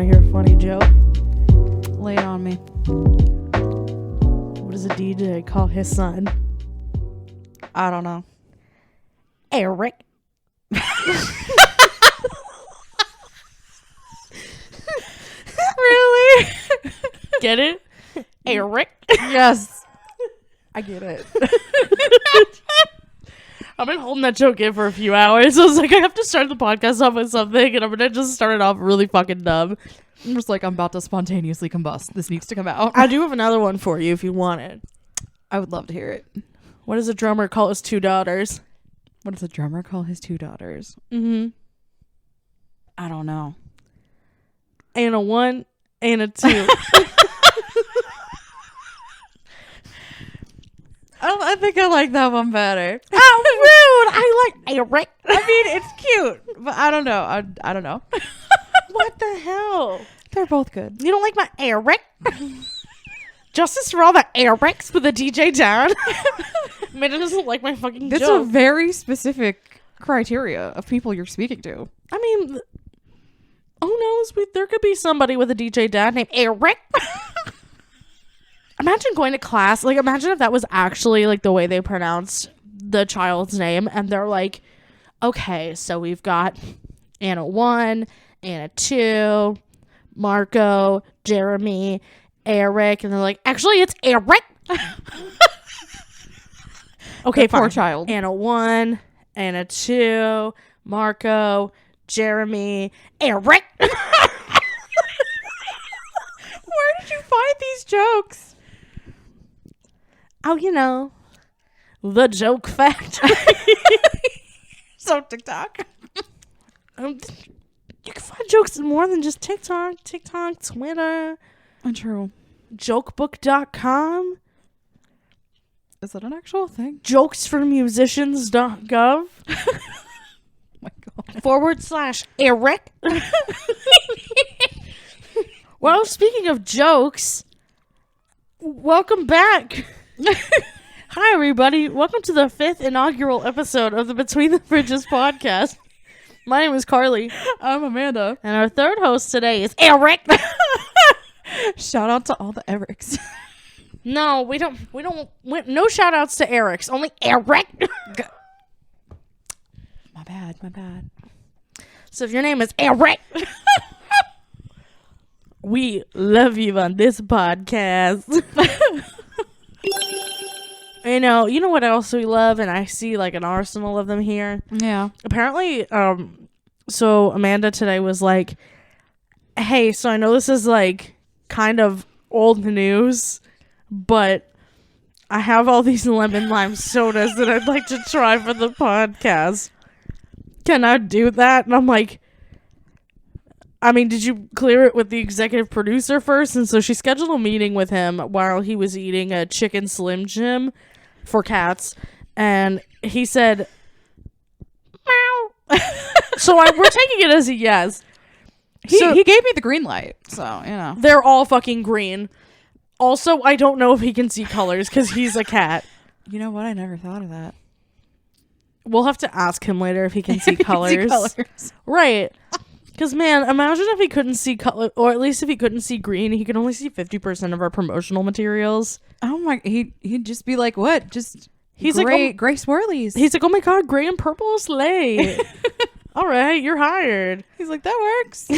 to hear a funny joke? Lay it on me. What does a DJ call his son? I don't know. Eric. Really? Get it? Eric. Yes. I get it. I've been holding that joke in for a few hours. I was like, I have to start the podcast off with something, and I'm going to just start it off really fucking dumb. I'm just like, I'm about to spontaneously combust. This needs to come out. I do have another one for you if you want it. I would love to hear it. What does a drummer call his two daughters? What does a drummer call his two daughters? Mm-hmm. I don't know. And a 1 and a 2. I think I like that one better. Oh, rude! I like Eric. I mean, it's cute, but I don't know. I don't know. What the hell? They're both good. You don't like my Eric? Justice for all the Erics with the DJ down. Amanda doesn't like my fucking That's joke. a very specific criteria of people you're speaking to. I mean, who knows? There could be somebody with a DJ dad named Eric. Imagine going to class. Like, imagine if that was actually, like, the way they pronounced the child's name. And they're like, okay, so we've got Anna 1, Anna 2, Marco, Jeremy, Eric. And they're like, actually, it's Eric. Okay, poor fine. child. Anna 1, Anna 2, Marco, Jeremy, Eric. Where did you find these jokes? Oh, you know, the joke factory. So TikTok. You can find jokes more than just TikTok, Twitter, True. jokebook.com, Is that an actual thing? jokesformusicians.gov, Oh my god. /Eric. Well, speaking of jokes, welcome back. Hi, everybody. Welcome to the 5th inaugural episode of the Between the Bridges podcast. My name is Carly. I'm Amanda. And our third host today is Eric. Shout out to all the Erics. No, we don't, no shout outs to Eric's, only Eric. My bad. So if your name is Eric, we love you on this podcast. You know what else we love? And I see like an arsenal of them here. Yeah. Apparently, so Amanda today was like, hey, so I know this is like kind of old news, but I have all these lemon lime sodas that I'd like to try for the podcast. Can I do that? And I'm like, I mean, did you clear it with the executive producer first? And so she scheduled a meeting with him while he was eating a chicken Slim Jim for cats. And he said, meow. So we're taking it as a yes. He gave me the green light, so, you know. They're all fucking green. Also, I don't know if he can see colors because he's a cat. You know what? I never thought of that. We'll have to ask him later if he can see colors. Right. Because, man, imagine if he couldn't see color, or at least if he couldn't see green, he could only see 50% of our promotional materials. Oh my, he'd just be like, what? Just he's gray, like, gray swirlies. He's like, oh my god, gray and purple slay. All right, you're hired. He's like, that works.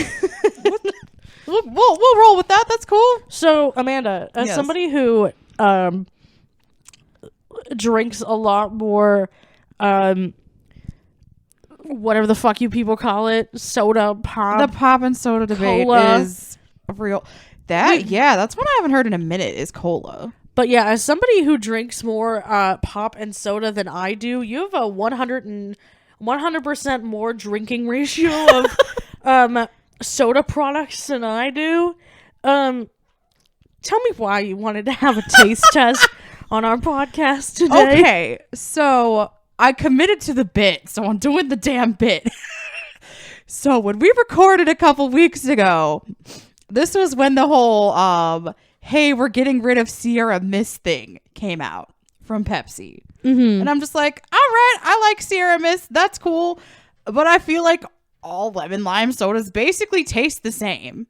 we'll roll with that. That's cool. So, Amanda, as Yes. somebody who drinks a lot more, whatever the fuck you people call it, soda, pop. The pop and soda debate cola. is real. That's one I haven't heard in a minute is cola. But yeah, as somebody who drinks more pop and soda than I do, you have a 100% more drinking ratio of soda products than I do. Tell me why you wanted to have a taste test on our podcast today. Okay, so I committed to the bit, so I'm doing the damn bit. So when we recorded a couple weeks ago, this was when the whole hey, we're getting rid of Sierra Mist thing came out from Pepsi. Mm-hmm. And I'm just like, all right, I like Sierra Mist. That's cool. But I feel like all lemon lime sodas basically taste the same.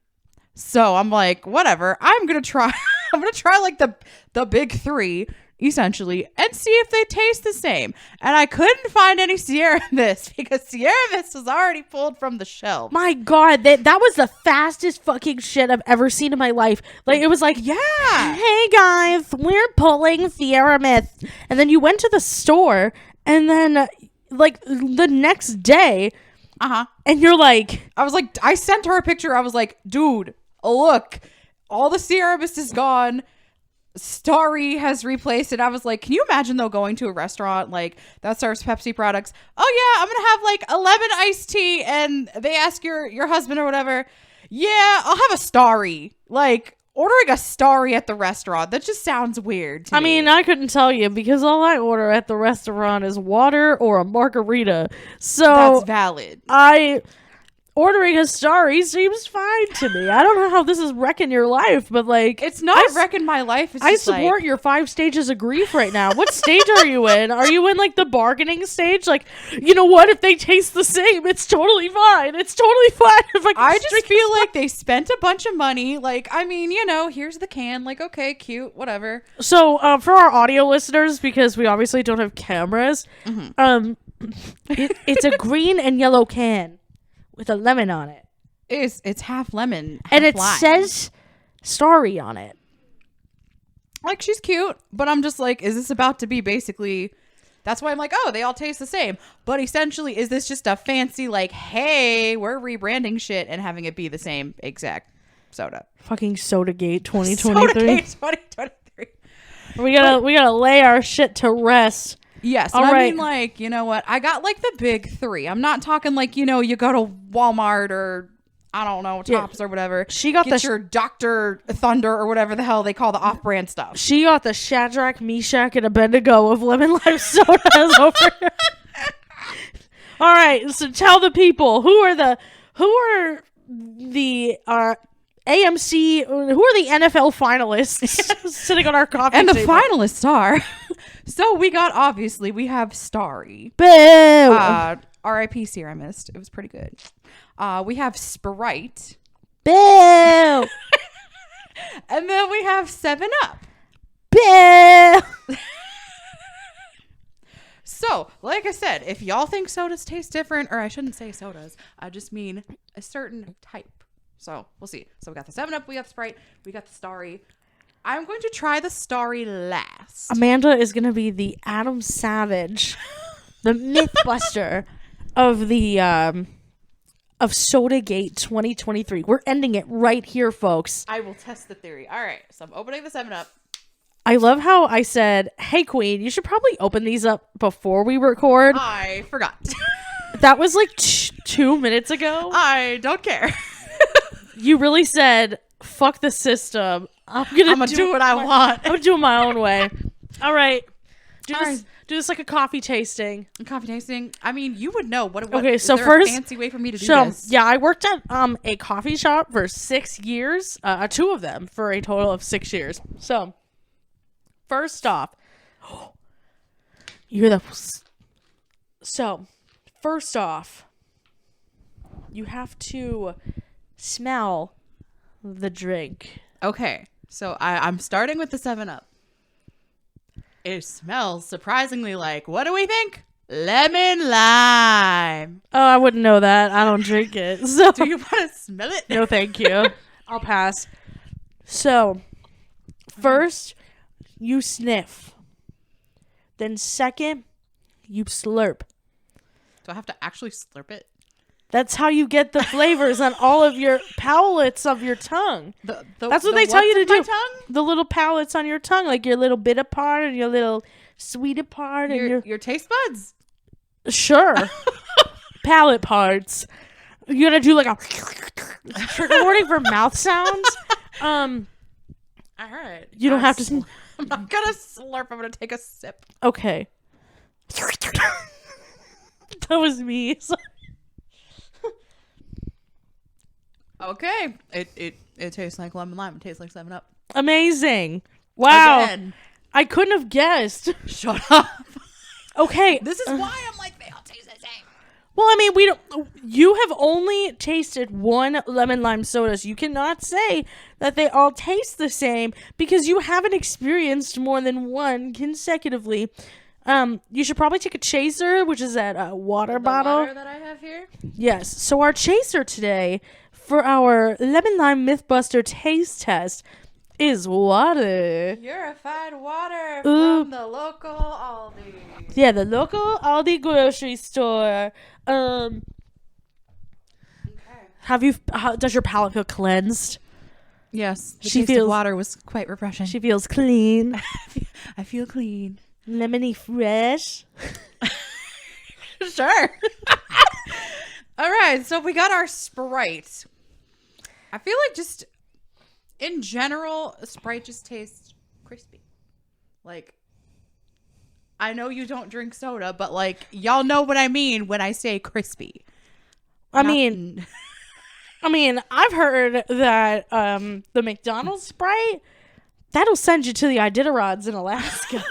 So I'm like, whatever. I'm gonna try. I'm gonna try like the big three essentially and see if they taste the same. And I couldn't find any Sierra Mist because Sierra Mist was already pulled from the shelf. My God, that was the fastest fucking shit I've ever seen in my life. Like, it was like, Yeah. hey guys, we're pulling Sierra Mist. And then you went to the store, and then, like, the next day, and you're like, I was like, I sent her a picture. I was like, dude, look, all the Sierra Mist is gone. Starry has replaced it. I was like, can you imagine though going to a restaurant like that serves Pepsi products? Oh yeah, I'm gonna have like a lemon iced tea, and they ask your husband or whatever. Yeah, I'll have a Starry. Like ordering a Starry at the restaurant, that just sounds weird to me. I mean, I couldn't tell you because all I order at the restaurant is water or a margarita. So that's valid. Ordering a Starry seems fine to me. I don't know how this is wrecking your life, but like, It's not wrecking my life. It's I just support like, your 5 stages of grief right now. What stage are you in? Are you in like the bargaining stage? Like, you know what? If they taste the same, it's totally fine. It's totally fine. If I just feel like they spent a bunch of money. Like, I mean, you know, here's the can. Like, okay, cute, whatever. So, for our audio listeners, because we obviously don't have cameras, it's a green and yellow can with a lemon on it. It's half lemon, half And it lime. says Starry on it. Like, she's cute, but I'm just like, is this about to be basically... That's why I'm like, oh, they all taste the same. But essentially, is this just a fancy, like, hey, we're rebranding shit and having it be the same exact soda? Fucking Sodagate 2023. Sodagate 2023. We gotta lay our shit to rest. Yes. All I right. mean, like, you know what? I got, like, the big three. I'm not talking, like, you know, you go to Walmart or... I don't know, Tops or whatever. She got Get your Dr. Thunder or whatever the hell they call the off-brand stuff. She got the Shadrach, Meshach, and Abednego of lemon lime sodas over here. All right, so tell the people who are the AMC, who are the NFL finalists sitting on our coffee And the table? finalists are. So we have Starry. Boo! R.I.P. Sierra Mist. It was pretty good. We have Sprite. Boo! And then we have 7-Up. Boo! So, like I said, if y'all think sodas taste different, or I shouldn't say sodas, I just mean a certain type. So, we'll see. So, we got the 7-Up, we got Sprite, we got the Starry. I'm going to try the Starry last. Amanda is going to be the Adam Savage, the Mythbuster of the of Sodagate 2023. We're ending it right here, folks. I will test the theory. All right, so I'm opening the 7-Up. I love how I said, hey, Queen, you should probably open these up before we record. I forgot. That was like 2 minutes ago. I don't care. You really said, fuck the system. I'm gonna do what I want. I'm doing my own way. All right. Do All this. right. Do this like a coffee tasting. Coffee tasting. I mean, you would know what. Okay, is so there first, a fancy way for me to do so this. yeah, I worked at a coffee shop for 6 years. 2 of them for a total of 6 years. So first off, you hear the. So first off, you have to smell the drink. Okay, so I'm starting with the 7-Up. It smells surprisingly like, what do we think? Lemon lime. Oh, I wouldn't know that. I don't drink it. So Do you want to smell it? no, thank you. I'll pass. So, first, you sniff. Then second, you slurp. Do I have to actually slurp it? That's how you get the flavors on all of your palates of your tongue. That's what they tell you to do. The little palates on your tongue, like your little bitter part and your little sweeter part and your taste buds. Sure. Palate parts. You're gonna do like a trigger warning for mouth sounds. All right. You don't have to. I'm not gonna slurp. I'm gonna take a sip. Okay. That was me. Okay. It tastes like lemon lime. It tastes like 7-Up. Amazing. Wow. Again. I couldn't have guessed. Shut up. Okay. This is why I'm like, they all taste the same. Well, I mean, we don't. You have only tasted one lemon lime soda, so you cannot say that they all taste the same because you haven't experienced more than one consecutively. You should probably take a chaser, which is that water bottle. Water that I have here. Yes. So our chaser today for our lemon lime Mythbuster taste test is water. Purified water from the local Aldi. Yeah, the local Aldi grocery store. Okay. Does your palate feel cleansed? Yes. The She taste feels- of water was quite refreshing. She feels clean, I feel clean. lemony fresh. Sure. All right, so we got our Sprite. I feel like just in general, Sprite just tastes crispy. Like, I know you don't drink soda, but like y'all know what I mean when I say crispy. I mean, I've heard that the McDonald's Sprite that'll send you to the Iditarods in Alaska.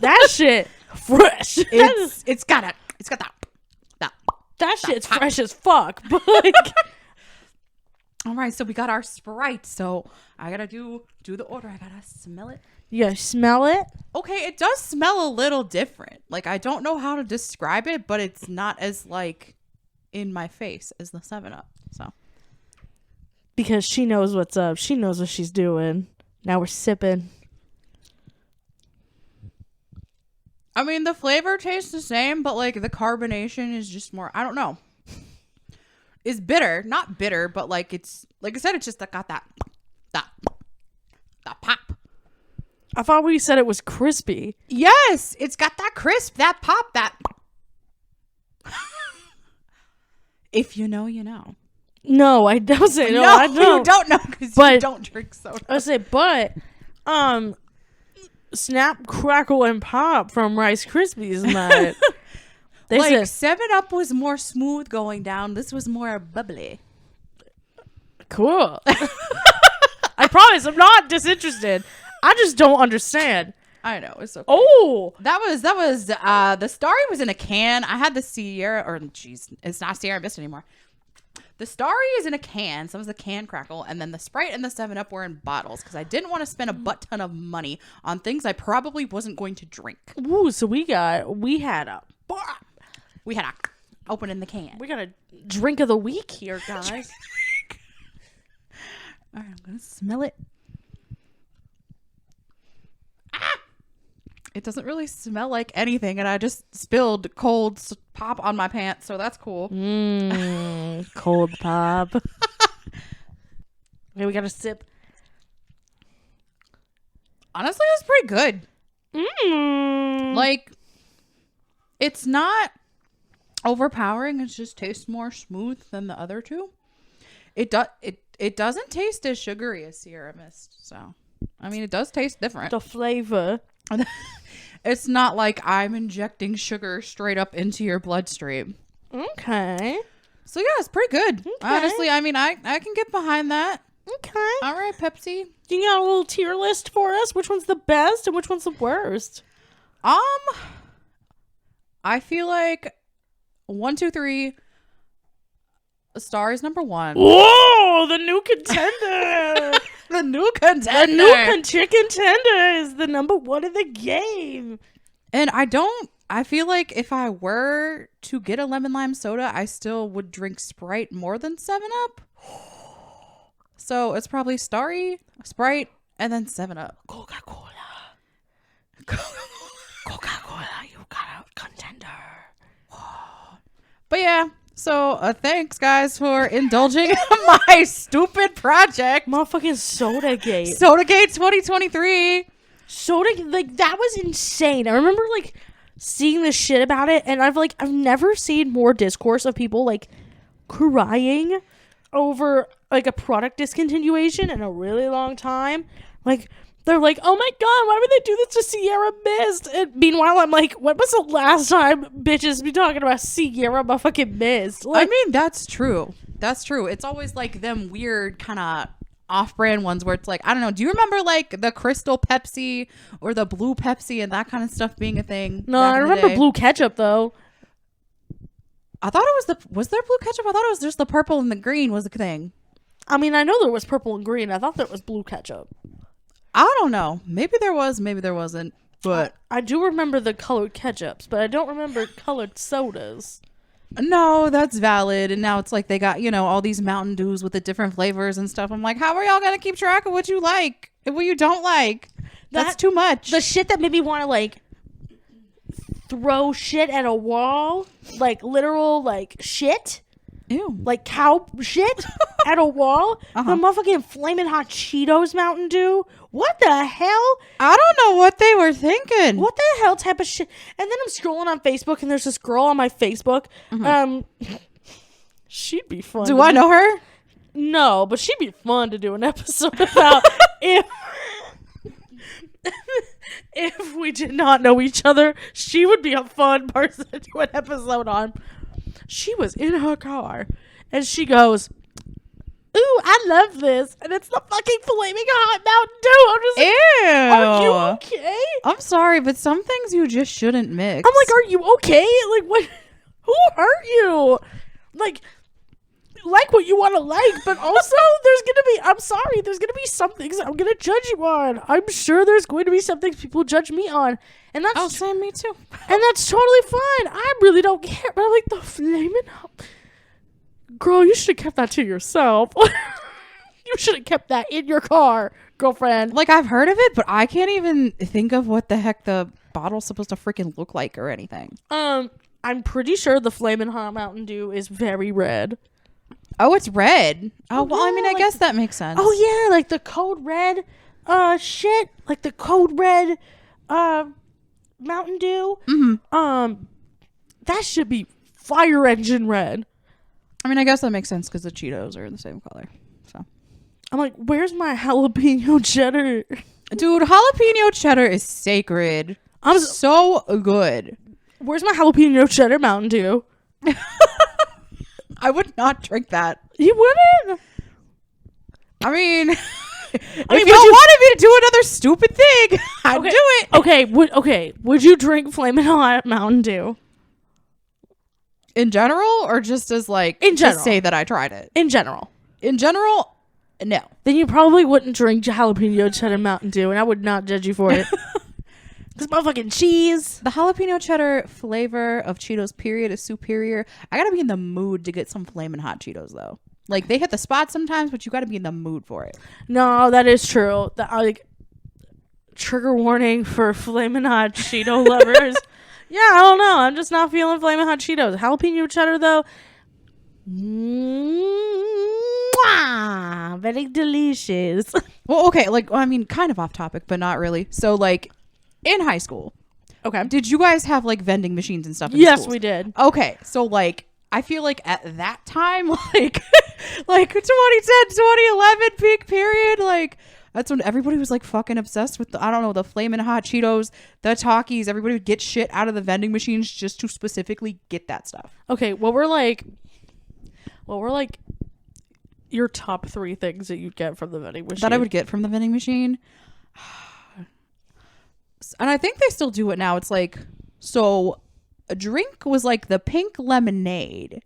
That shit fresh. It's got that shit's fresh as fuck. But like, all right, so we got our Sprite. So I gotta do the order. I gotta smell it. you smell it? Okay, it does smell a little different. Like, I don't know how to describe it, but it's not as like in my face as the 7-Up. So Because she knows what's up. She knows what she's doing. Now we're sipping. I mean, the flavor tastes the same, but like the carbonation is just more, I don't know. It's bitter, not bitter, but like it's, like I said, it's just got that pop. I thought we said it was crispy. Yes, it's got that crisp, that pop, that. If you know, you know. No, I don't say no. No, I don't. you don't know because But- you don't drink soda. I say, but Snap, Crackle, and Pop from Rice Krispies, mate. They Like said, 7-Up was more smooth going down. This was more bubbly. cool. I promise, I'm not disinterested. I just don't understand. I know, it's okay. Oh, That was the Starry was in a can. I had the Sierra, or jeez, it's not Sierra Mist anymore. The Starry is in a can, so it was a can Crackle, and then the Sprite and the 7-Up were in bottles because I didn't want to spend a butt ton of money on things I probably wasn't going to drink. ooh, so we had a We had a open in the can. we got a drink of the week here, guys. All right, I'm gonna smell it. It doesn't really smell like anything, and I just spilled cold pop on my pants, so that's cool. Cold Pop. Okay, we got a sip. Honestly, it's pretty good. Like, it's not overpowering. It just tastes more smooth than the other two. It doesn't taste as sugary as Sierra Mist. So, I mean, it does taste different. The flavor. It's not like I'm injecting sugar straight up into your bloodstream. Okay. So yeah, it's pretty good. Okay. Honestly, I mean, I can get behind that. Okay. All right, Pepsi. You got a little tier list for us? Which one's the best and which one's the worst? I feel like 1, 2, 3. A Star is number 1. Whoa, the new contender. The new contender. The new chicken tender is the number 1 in the game. And I feel like if I were to get a lemon lime soda, I still would drink Sprite more than 7-Up. So it's probably Starry, Sprite, and then 7-Up. Coca-Cola. Coca-Cola, you got a contender. But yeah, so thanks guys for indulging in my stupid project. Motherfucking Sodagate. Sodagate 2023. Soda, like, that was insane. I remember, like, seeing this shit about it, and I've never seen more discourse of people, like, crying over, like, a product discontinuation in a really long time. Like, they're like, oh my god, why would they do this to Sierra Mist? And meanwhile, I'm like, when was the last time bitches be talking about Sierra motherfucking Mist? Like, I mean, that's true. That's true. It's always like them weird kind of off-brand ones where it's like, I don't know. Do you remember like the Crystal Pepsi or the Blue Pepsi and that kind of stuff being a thing? no, back I in the remember day? blue ketchup, though. I thought it was there blue ketchup? I thought it was just the purple and the green was the thing. I mean, I know there was purple and green. I thought there was blue ketchup. I don't know. Maybe there was, maybe there wasn't. But I do remember the colored ketchups, but I don't remember colored sodas. no, that's valid. And now it's like they got, all these Mountain Dews with the different flavors and stuff. I'm like, how are y'all going to keep track of what you like and what you don't like? That's too much. The shit that made me want to, like, throw shit at a wall, like, literal, like, shit. Ew. Like cow shit at a wall. The motherfucking flaming hot Cheetos Mountain Dew. What the hell? I don't know what they were thinking. What the hell type of shit? And then I'm scrolling on Facebook and there's this girl on my Facebook. She'd be fun. Do I know her? No, but she'd be fun to do an episode about if we did not know each other. She would be a fun person to do an episode on. She was in her car and she goes, ooh, I love this. And it's the fucking flaming hot Mountain Dew. I'm just like, Ew. are you okay? I'm sorry, but some things you just shouldn't mix. I'm like, are you okay? Like, what? Who hurt you? Like what you want to like, but also there's going to be, I'm sorry, there's going to be some things I'm going to judge you on. I'm sure there's going to be some things people judge me on. And that's, oh, same, me too. And that's totally fine. I really don't care. But I'm like, the flaming hot. Girl, you should have kept that to yourself. You should have kept that in your car, girlfriend. Like, I've heard of it, but I can't even think of what the heck the bottle's supposed to freaking look like or anything. I'm pretty sure the flaming hot Mountain Dew is very red. Oh, it's red. Oh, well, I mean, I like guess that makes sense. Oh, yeah, like the code red, shit. Like the code red, Mountain Dew. Mm-hmm. That should be fire engine red. I mean, I guess that makes sense because the Cheetos are the same color. So I'm like, where's my jalapeno cheddar? Dude, jalapeno cheddar is sacred. I'm so good. Where's my jalapeno cheddar Mountain Dew? I would not drink that. You wouldn't? I mean, if you don't want me to do another stupid thing, I'd do it. Okay. Would you drink Flamin' Hot Mountain Dew? In general, or just as like in general, to say that I tried it? In general, no. Then you probably wouldn't drink jalapeno cheddar Mountain Dew, and I would not judge you for it. This motherfucking cheese. The jalapeno cheddar flavor of Cheetos, period, is superior. I gotta be in the mood to get some flaming hot Cheetos, though. Like, they hit the spot sometimes, but you gotta be in the mood for it. No, that is true. Like, trigger warning for flaming hot Cheeto lovers. Yeah, I don't know. I'm just not feeling flaming hot Cheetos. Jalapeno cheddar, though. Mwah, very delicious. Well, okay, I mean, kind of off topic, but not really. So, like, in high school, okay, did you guys have like vending machines and stuff? Yes, we did. Okay, so like I feel like at that time, like 2010, 2011 peak period, like that's when everybody was like fucking obsessed with the flamin' hot Cheetos, the Takis. Everybody would get shit out of the vending machines just to specifically get that stuff. Okay, what were your top 3 things that you'd get from the vending machine? That I would get from the vending machine. And I think they still do it now. It's like, so a drink was like the pink lemonade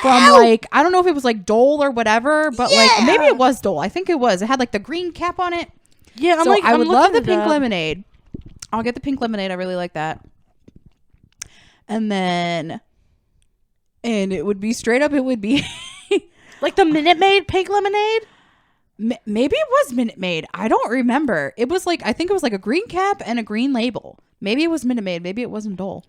from like, I don't know if it was like Dole or whatever, but like maybe it was Dole. I think it was. It had like the green cap on it. Yeah, I would love the pink lemonade. I'll get the pink lemonade. I really like that. And it would be straight up. It would be like the Minute Maid pink lemonade. Maybe it was Minute Maid. I don't remember. It was like, I think it was like a green cap and a green label. Maybe it was Minute Maid. Maybe it wasn't Dole.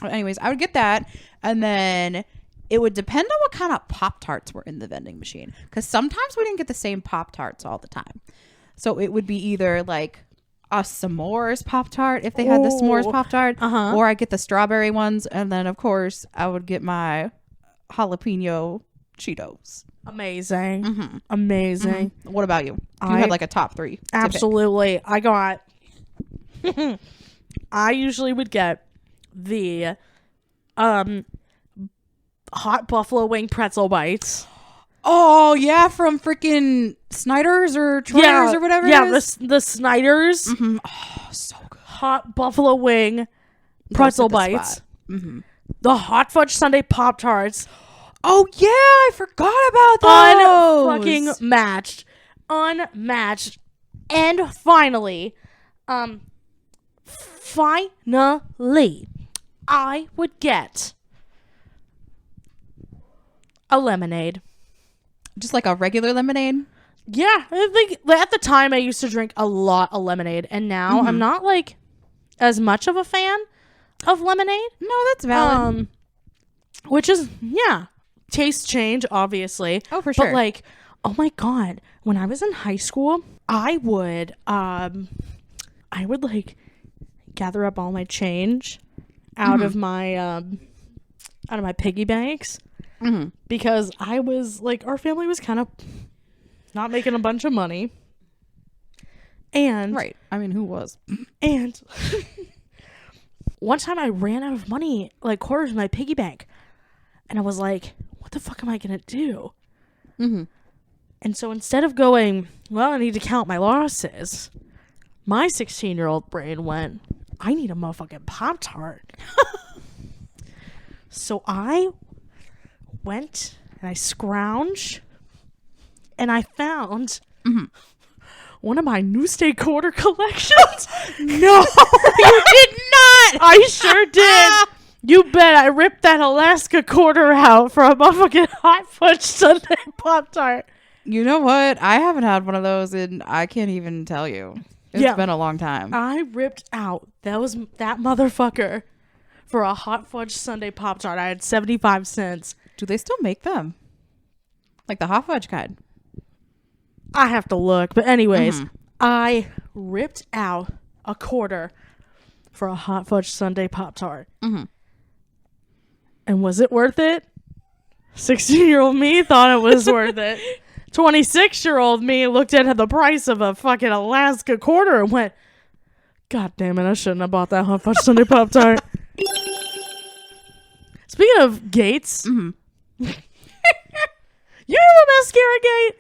Anyways, I would get that. And then it would depend on what kind of Pop-Tarts were in the vending machine. Because sometimes we didn't get the same Pop-Tarts all the time. So it would be either like a s'mores Pop-Tart if they had the s'mores Pop-Tart. Or I get the strawberry ones. And then, of course, I would get my jalapeno Cheetos. Amazing. Mm-hmm. Amazing. Mm-hmm. What about you? You had like a top 3. Absolutely. I got I usually would get the hot buffalo wing pretzel bites. Oh yeah, from freaking Snyder's or Troyer's or whatever. Yeah, it is. the Snyder's. Mm-hmm. Oh, so good. Hot buffalo wing pretzel bites. Mm-hmm. The Hot Fudge Sundae Pop-Tarts. Oh yeah, I forgot about those. Unfucking matched. Unmatched. And finally, I would get a lemonade. Just like a regular lemonade? Yeah, I think at the time I used to drink a lot of lemonade, and now I'm not like as much of a fan of lemonade. No, that's valid. Which is, yeah, taste change, obviously. Oh, for sure. But like, oh my God, when I was in high school, I would like gather up all my change out of my piggy banks because I was like, our family was kind of not making a bunch of money. And right. I mean, who was? And one time I ran out of money, like quarters in my piggy bank. And I was like, what the fuck am I going to do? And so instead of going, well, I need to count my losses, my 16-year-old brain went, I need a motherfucking Pop-Tart. So I went and I scrounged and I found one of my New State Quarter collections. No, you did not. I sure did. You bet I ripped that Alaska quarter out for a motherfucking Hot Fudge Sundae Pop-Tart. You know what? I haven't had one of those and I can't even tell you. It's been a long time. I ripped out that motherfucker for a Hot Fudge Sundae Pop-Tart. I had 75 cents. Do they still make them? Like the hot fudge kind? I have to look. But anyways, I ripped out a quarter for a Hot Fudge Sundae Pop-Tart. And was it worth it? 16-year-old me thought it was worth it. 26-year-old me looked at the price of a fucking Alaska quarter and went, God damn it, I shouldn't have bought that Hot Fudge Sundae Pop-Tart. Speaking of gates, you hear about Mascara Gate?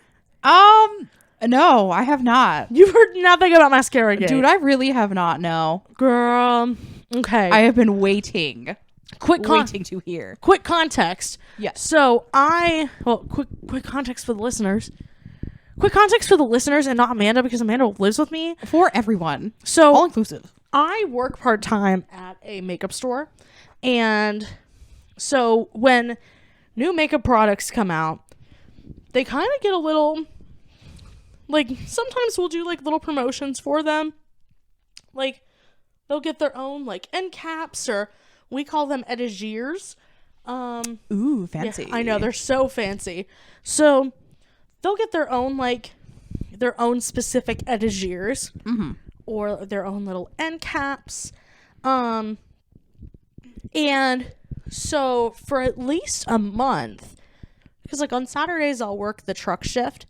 No, I have not. You've heard nothing about Mascara Gate. Dude, I really have not, no. Girl, okay. I have been waiting. Waiting to hear. Quick context. Yes. So quick context for the listeners. Quick context for the listeners and not Amanda because Amanda lives with me. For everyone. So all inclusive. I work part-time at a makeup store. And so when new makeup products come out, they kind of get a little, like, sometimes we'll do like little promotions for them. Like, they'll get their own like end caps, or we call them etagères. Ooh, fancy. Yeah, I know, they're so fancy. So they'll get their own specific etagères or their own little end caps. And so for at least a month, because like on Saturdays I'll work the truck shift.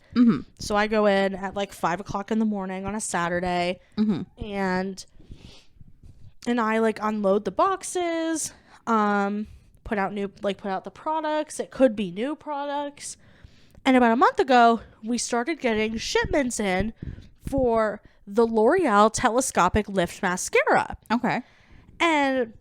So I go in at like 5 o'clock in the morning on a Saturday and I like unload the boxes, put out the products. It could be new products. And about a month ago, we started getting shipments in for the L'Oreal Telescopic Lift Mascara. Okay. And,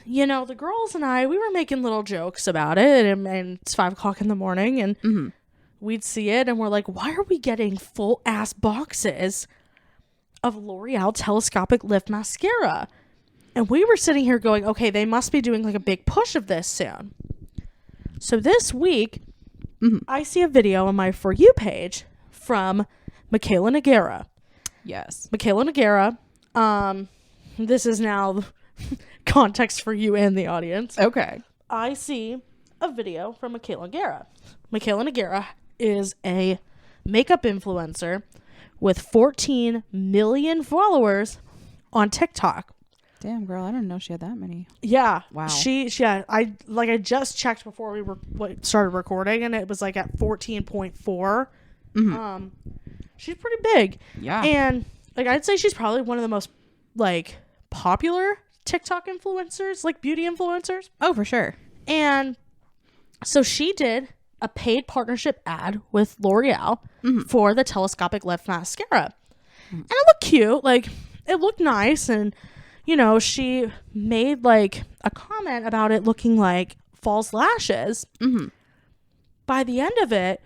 you know, the girls and I, we were making little jokes about it. And it's 5 o'clock in the morning. And we'd see it. And we're like, why are we getting full-ass boxes of L'Oreal Telescopic Lift Mascara? And we were sitting here going, okay, they must be doing like a big push of this soon. So this week, I see a video on my For You page from Michaela Noguera. Yes. Michaela Noguera. This is now context for you and the audience. Okay. I see a video from Michaela Noguera. Michaela Noguera is a makeup influencer with 14 million followers on TikTok. Damn, girl, I didn't know she had that many. Yeah. Wow. I just checked before we started recording, and it was like at 14.4. She's pretty big. Yeah. And like I'd say she's probably one of the most like popular TikTok influencers, like beauty influencers. Oh, for sure. And so she did a paid partnership ad with L'Oreal for the Telescopic Lift Mascara. And it looked cute. Like, it looked nice. And, you know, she made like a comment about it looking like false lashes. Mm-hmm. By the end of it,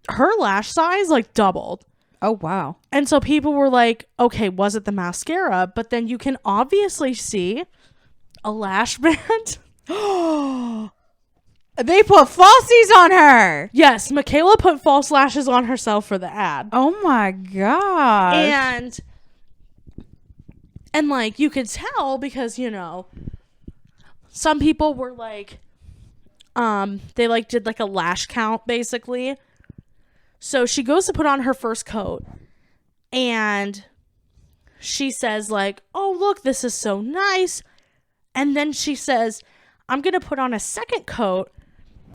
her lash size like doubled. Oh, wow. And so people were like, okay, was it the mascara? But then you can obviously see a lash band. They put falsies on her. Yes, Michaela put false lashes on herself for the ad. Oh my gosh. And like you could tell because, you know, some people were like they like did like a lash count basically. So she goes to put on her first coat and she says like, "Oh, look, this is so nice." And then she says, "I'm going to put on a second coat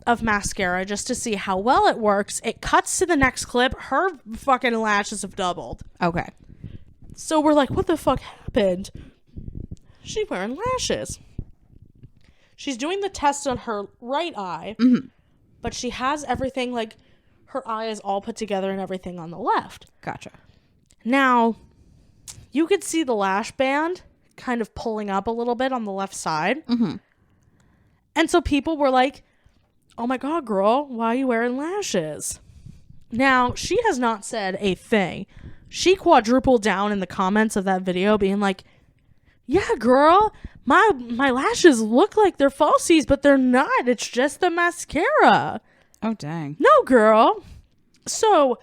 of mascara just to see how well it works." It cuts to the next clip. Her fucking lashes have doubled. Okay. So we're like, what the fuck happened? She's wearing lashes. She's doing the test on her right eye, but she has everything like her eye is all put together and everything on the left. Gotcha. Now, you could see the lash band kind of pulling up a little bit on the left side. Mm-hmm. And so people were like, "Oh my God, girl, why are you wearing lashes?" Now, she has not said a thing. She quadrupled down in the comments of that video being like, "Yeah, girl, my lashes look like they're falsies, but they're not. It's just the mascara." Oh, dang. No, girl. So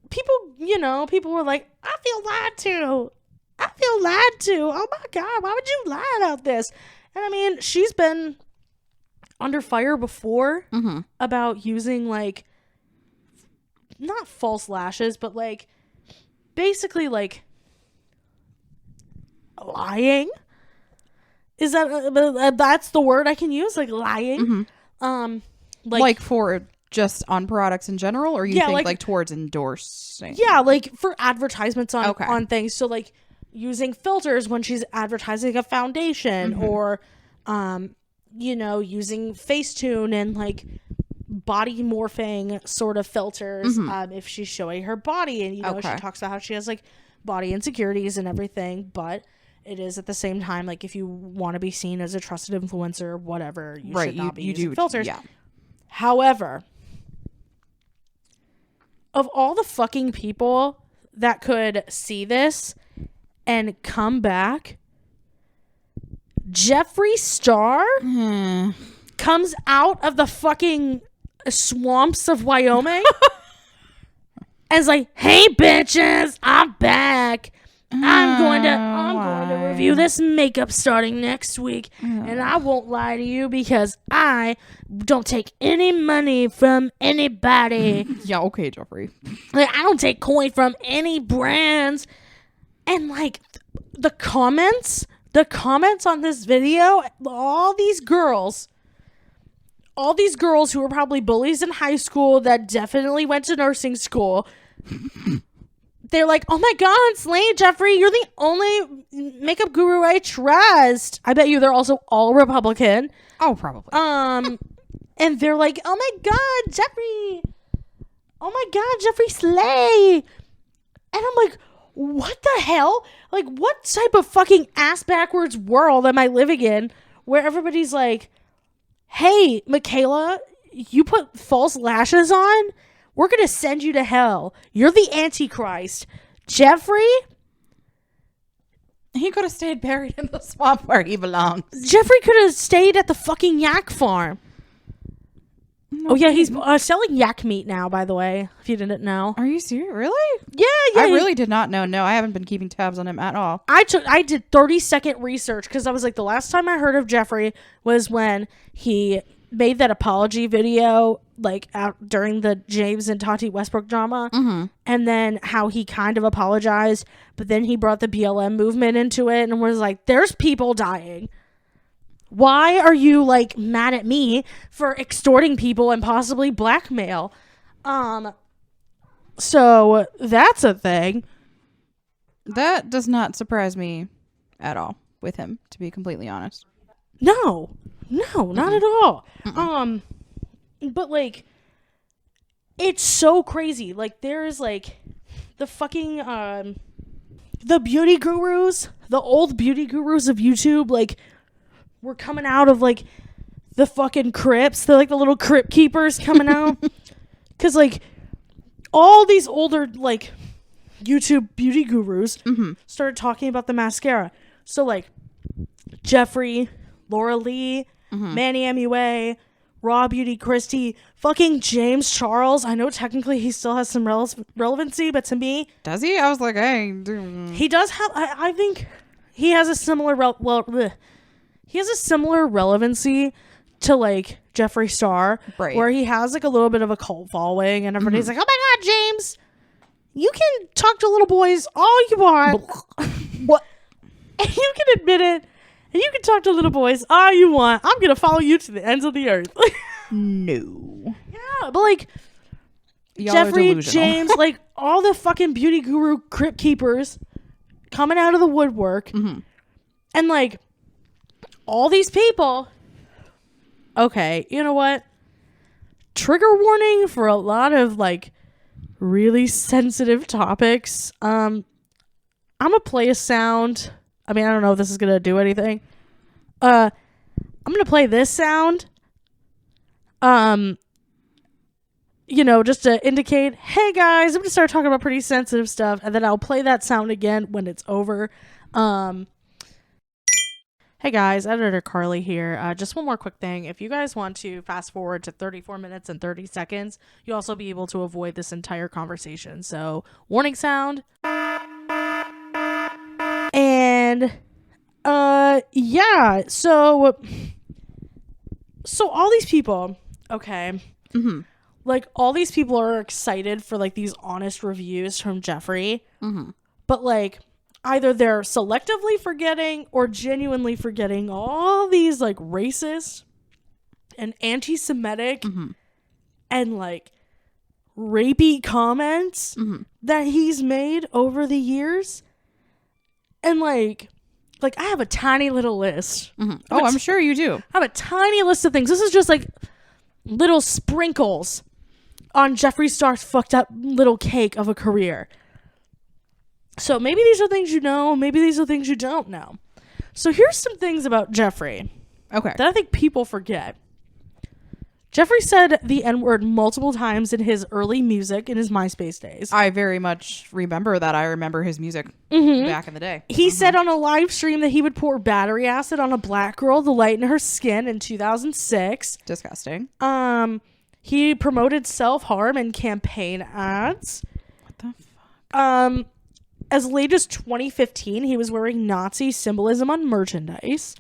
people were like, "I feel lied to. I feel lied to. Oh my God, why would you lie about this?" And I mean, she's been under fire before about using like, not false lashes, but like, basically like lying. Is that that's the word I can use? Like lying. Like for just on products in general, or you think like towards endorsing? Yeah, like for advertisements on Okay. on things. So like using filters when she's advertising a foundation, or you know, using Facetune and like body morphing sort of filters if she's showing her body, and you know, she talks about how she has like body insecurities and everything, but it is at the same time like if you want to be seen as a trusted influencer or whatever, you should not be using filters. Yeah. However, of all the fucking people that could see this and come back, Jeffree Star comes out of the fucking swamps of Wyoming and is like, "Hey bitches, I'm back. I'm going to review this makeup starting next week, and I won't lie to you because I don't take any money from anybody." Yeah, okay, Jeffree. Like, I don't take coin from any brands. And like the comments on this video, all these girls who were probably bullies in high school that definitely went to nursing school, they're like, "Oh my God, Slay Jeffree, you're the only makeup guru I trust." I bet you they're also all Republican. Oh, probably. And they're like, "Oh my God, Jeffree. Oh my God, Jeffree Slay." And I'm like, what the hell? Like, what type of fucking ass backwards world am I living in where everybody's like, "Hey, Michaela, you put false lashes on? We're going to send you to hell. You're the Antichrist." Jeffree? He could have stayed buried in the swamp where he belongs. Jeffree could have stayed at the fucking yak farm. No, oh, yeah, he's selling yak meat now, by the way, if you didn't know. Are you serious? Really? Yeah. I really did not know. No, I haven't been keeping tabs on him at all. I did 30-second research because I was like, the last time I heard of Jeffree was when he made that apology video, like during the James and Tati Westbrook drama, and then how he kind of apologized, but then he brought the BLM movement into it and was like, "There's people dying. Why are you like mad at me for extorting people and possibly blackmail?" So that's a thing. That does not surprise me at all with him, to be completely honest. No, not at all. But like, it's so crazy. Like, there is like the fucking the beauty gurus, the old beauty gurus of YouTube, like, were coming out of, like, the fucking crypts. They're, like, the little crypt keepers coming out. Because, like, all these older, like, YouTube beauty gurus started talking about the mascara. So, like, Jeffree, Laura Lee, Manny MUA, Raw Beauty Christie, fucking James Charles. I know technically he still has some relevancy, but to me... Does he? I was like, hey. He does have... I think he has a similar... he has a similar relevancy to, like, Jeffree Star. Right. Where he has, like, a little bit of a cult following, and everybody's like, oh my God, James, you can talk to little boys all you want. What? And you can admit it. And you can talk to little boys all you want. I'm going to follow you to the ends of the earth. No. Yeah, but like, Y'all Jeffree, James, like, all the fucking beauty guru crypt keepers coming out of the woodwork. And like, all these people. Okay, you know what? Trigger warning for a lot of like really sensitive topics. I'm going to play a sound. I mean, I don't know if this is going to do anything. I'm going to play this sound. You know, just to indicate, hey guys, I'm going to start talking about pretty sensitive stuff, and then I'll play that sound again when it's over. Hey guys, Editor Carly here. Just one more quick thing. If you guys want to fast forward to 34 minutes and 30 seconds, you'll also be able to avoid this entire conversation. So, warning sound. And yeah, so all these people, okay, like, all these people are excited for, like, these honest reviews from Jeffree, but, like, either they're selectively forgetting or genuinely forgetting all these, like, racist and anti-Semitic and, like, rapey comments that he's made over the years. And, like, I have a tiny little list. Oh, I'm sure you do. I have a tiny list of things. This is just, like, little sprinkles on Jeffree Star's fucked up little cake of a career. So maybe these are things you know. Maybe these are things you don't know. So here's some things about Jeffree. Okay. That I think people forget. Jeffree said the N-word multiple times in his early music in his MySpace days. I very much remember that. I remember his music back in the day. He said on a live stream that he would pour battery acid on a black girl to lighten her skin in 2006. Disgusting. He promoted self-harm in campaign ads. What the fuck? As late as 2015, he was wearing Nazi symbolism on merchandise.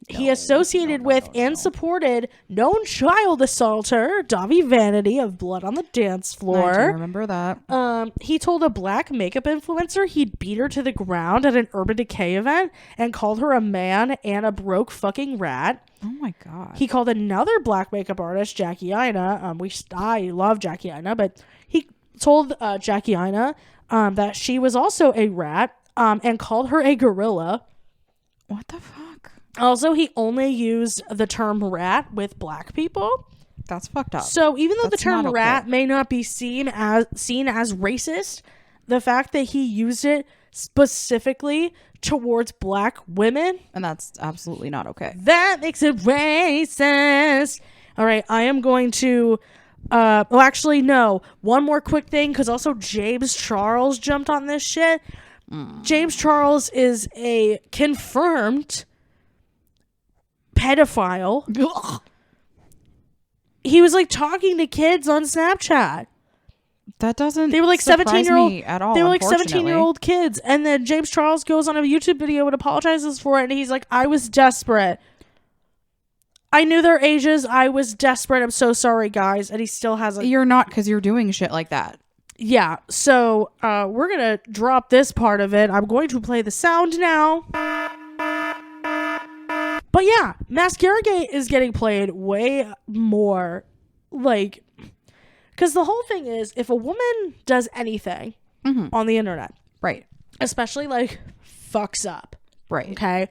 He associated with and supported known child assaulter Davi Vanity of Blood on the Dance Floor. I do remember that. He told a black makeup influencer he'd beat her to the ground at an Urban Decay event and called her a man and a broke fucking rat. Oh my God. He called another black makeup artist, Jackie Ina. I love Jackie Ina, but he told Jackie Ina that she was also a rat and called her a gorilla. What the fuck? Also, he only used the term rat with black people. That's fucked up. So even though That's the term not okay. rat may not be seen as racist, the fact that he used it specifically towards black women, and that's absolutely not okay. that makes it racist. All right, I am going to actually no, one more quick thing, because also James Charles jumped on this shit. James Charles is a confirmed pedophile. He was like talking to kids on Snapchat. That doesn't. They were like 17-year-old at all. They were like 17-year-old kids, and then James Charles goes on a YouTube video and apologizes for it, and he's like, "I was desperate. I knew their ages. I was desperate. I'm so sorry, guys." And he still has a. You're not, because you're doing shit like that. Yeah. So we're gonna drop this part of it. I'm going to play the sound now. But yeah, Mascara Gate is getting played way more, like, because the whole thing is, if a woman does anything on the internet, Right. especially like fucks up, Right. okay,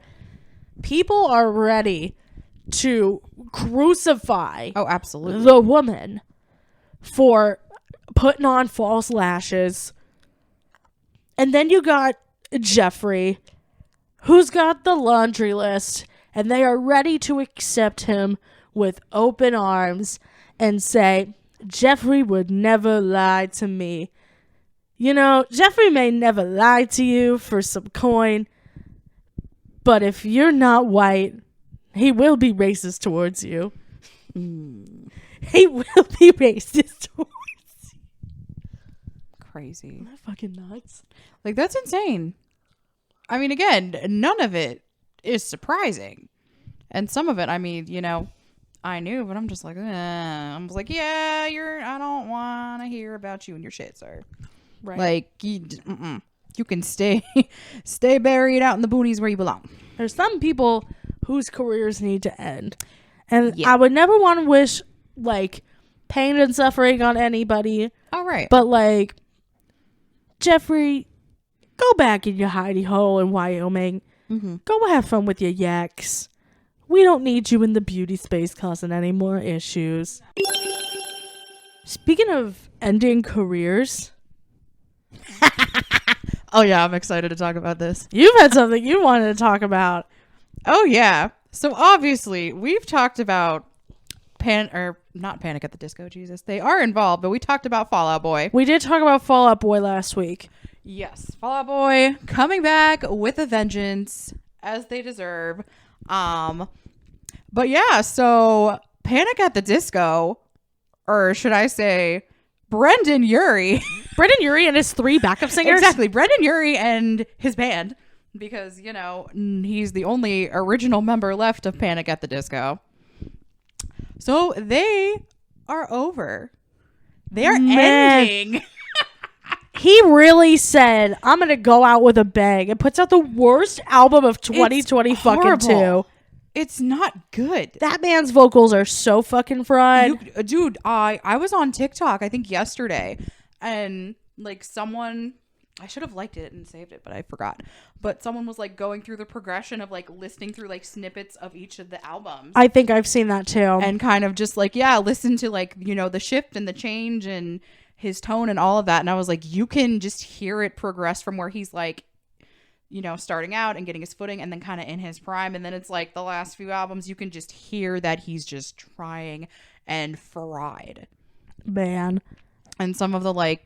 people are ready to crucify Oh, absolutely. the woman for putting on false lashes, And then you got Jeffrey, who's got the laundry list, and they are ready to accept him with open arms and say, Jeffrey would never lie to me. You know, Jeffrey may never lie to you for some coin, but if you're not white, he will be racist towards you. He will be racist towards you. Crazy. Isn't that fucking nuts? Like, that's insane. I mean, again, none of it is surprising. And some of it, I mean, you know, I knew, but I'm just like, I was like, yeah, I don't want to hear about you and your shit, sir. Right. Like, you can stay buried out in the boonies where you belong. There's some people whose careers need to end. And Yeah. I would never want to wish, like, pain and suffering on anybody. All right. But, like, Jeffrey, go back in your hidey hole in Wyoming. Mm-hmm. Go have fun with your yaks. We don't need you in the beauty space causing any more issues. Speaking of ending careers, Oh, yeah, I'm excited to talk about this. you've had something you wanted to talk about. Oh, yeah. So, obviously, we've talked about not Panic at the Disco, Jesus. They are involved, but we talked about Fall Out Boy. We did talk about Fall Out Boy last week. Yes, Fall Out Boy coming back with a vengeance, as they deserve. But yeah, so Panic at the Disco, or should I say, Brendan Urie. Brendan Urie and his 3 backup singers. Exactly, Brendan Urie and his band, because, you know, he's the only original member left of Panic at the Disco. So they are over. They are ending. He really said, I'm going to go out with a bang. It puts out the worst album of 2020 It's fucking horrible. 2. It's not good. That man's vocals are so fucking fried. Dude, I was on TikTok, I think yesterday, and like someone, I should have liked it and saved it, but I forgot. But someone was like going through the progression of like listening through like snippets of each of the albums. I think I've seen that too. And kind of just like, yeah, listen to like, you know, the shift and the change and his tone and all of that. And I was like, you can just hear it progress from where he's like, you know, starting out and getting his footing and then kind of in his prime. And then it's like the last few albums, you can just hear that he's just trying and fried. Man. And some of the like,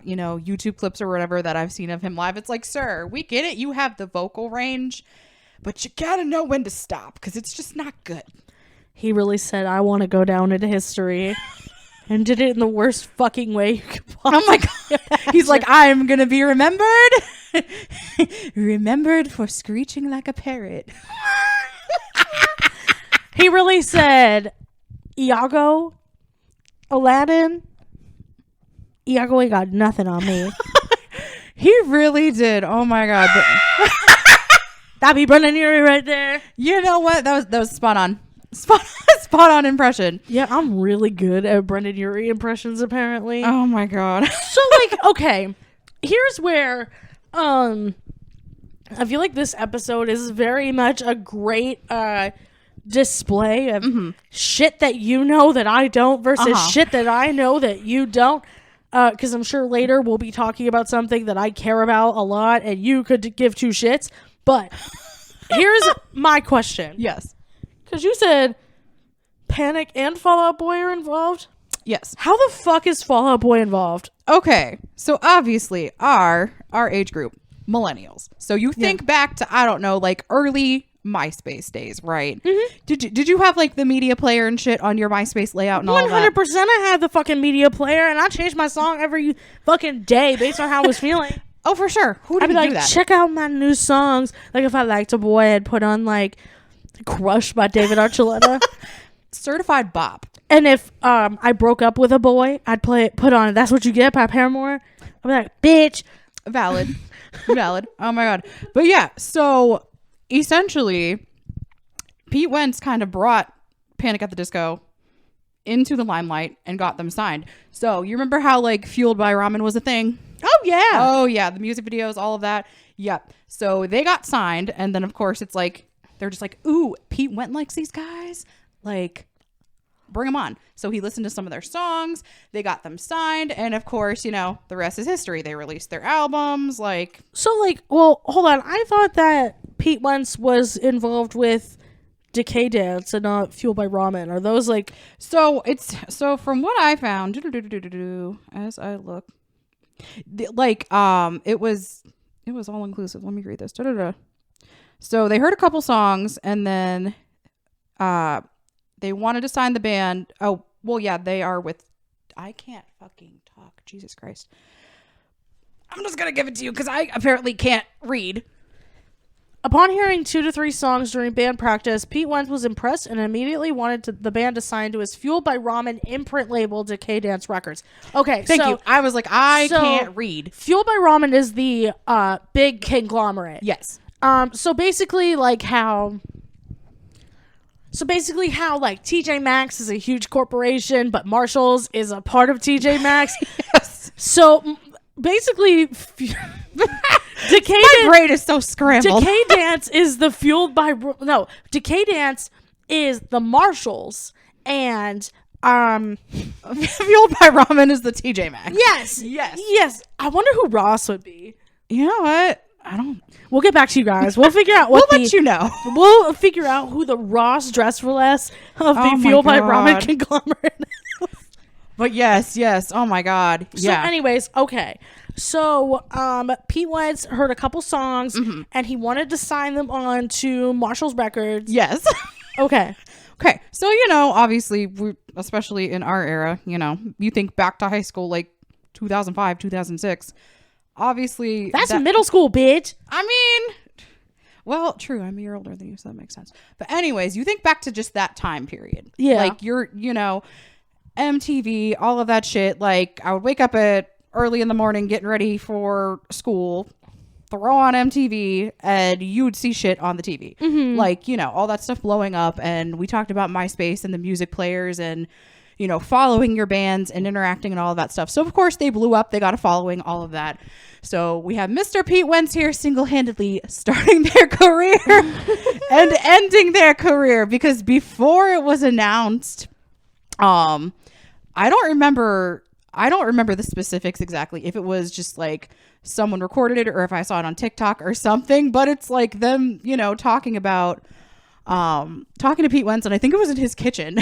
you know, YouTube clips or whatever that I've seen of him live, it's like, sir, we get it. You have the vocal range, but you gotta know when to stop because it's just not good. He really said, I want to go down into history. And did it in the worst fucking way you could possibly. Oh my God. He's like, I'm going to be remembered. Remembered for screeching like a parrot. He really said, Iago, Aladdin, Iago ain't got nothing on me. He really did. Oh my God. That'd be Brendan Urie right there. You know what? That was spot on. Spot on impression. Yeah, I'm really good at Brendan Urie impressions, apparently. Oh my God. So, like, okay, here's where I feel like this episode is very much a great display of shit that you know that I don't versus shit that I know that you don't. Because I'm sure later we'll be talking about something that I care about a lot and you could give 2 shits. But here's my question. Yes. Because you said Panic and Fall Out Boy are involved. Yes. How the fuck is Fall Out Boy involved? Okay. So obviously our age group, millennials. So you think back to, I don't know, like early MySpace days, right? Mm-hmm. Did you have like the media player and shit on your MySpace layout and all that? 100% I had the fucking media player and I changed my song every fucking day based on how I was feeling. Oh, for sure. Who I'd didn't be like, do that? check out my new songs. Like if I liked a boy, I'd put on like Crush by David Archuleta. Certified bop. And if I broke up with a boy, I'd put on That's What You Get by Paramore. I'd be like, bitch. Valid. Valid. Oh my God. But yeah, so essentially Pete Wentz kind of brought Panic at the Disco into the limelight and got them signed. So you remember how like Fueled by Ramen was a thing? Oh, yeah. Oh yeah. The music videos, all of that. Yep. So they got signed. And then of course it's like, they're just like, ooh, Pete Wentz likes these guys. Like, bring them on. So he listened to some of their songs. They got them signed. And of course, you know, the rest is history. They released their albums. Like, So, like, well, hold on. I thought that Pete Wentz was involved with Decay Dance and not Fueled by Ramen. Are those, like... so from what I found, as I look, like, it was all inclusive. Let me read this. So they heard a couple songs, and then they wanted to sign the band. Oh, well, yeah, they are with... I can't fucking talk. Jesus Christ. I'm just going to give it to you because I apparently can't read. Upon hearing 2 to 3 songs during band practice, Pete Wentz was impressed and immediately wanted the band to sign to his Fueled by Ramen imprint label, Decay Dance Records. Okay, Thank you. I was like, I can't read. Fueled by Ramen is the big conglomerate. Yes. So basically how like TJ Maxx is a huge corporation, but Marshall's is a part of TJ Maxx. Yes. So basically, My brain is so scrambled. Decay Dance is the Decay Dance is the Marshalls, and Fueled by Ramen is the TJ Maxx. Yes. I wonder who Ross would be. You know what? I don't. We'll get back to you guys. We'll figure out We'll let you know. We'll figure out who the Ross Dress for Less of the Fueled by Ramen conglomerate. But yes. Oh my God. Yeah. So anyways, okay. So Pete Wentz heard a couple songs and he wanted to sign them on to Marshall's Records. Yes. Okay. So, you know, obviously, especially in our era, you know, you think back to high school, like 2005, 2006. Obviously. That's middle school, bitch. I mean, well, true. I'm a year older than you, so that makes sense. But anyways, you think back to just that time period. Yeah. Like you know, MTV, all of that shit. Like I would wake up at early in the morning getting ready for school, throw on MTV, and you would see shit on the TV. Like, you know, all that stuff blowing up. And we talked about MySpace and the music players and, you know, following your bands and interacting and all of that stuff. So, of course, they blew up. They got a following, all of that. So we have Mr. Pete Wentz here single-handedly starting their career and ending their career, because before it was announced, I don't remember the specifics exactly, if it was just like someone recorded it or if I saw it on TikTok or something, but it's like them, you know, talking to Pete Wentz, and I think it was in his kitchen.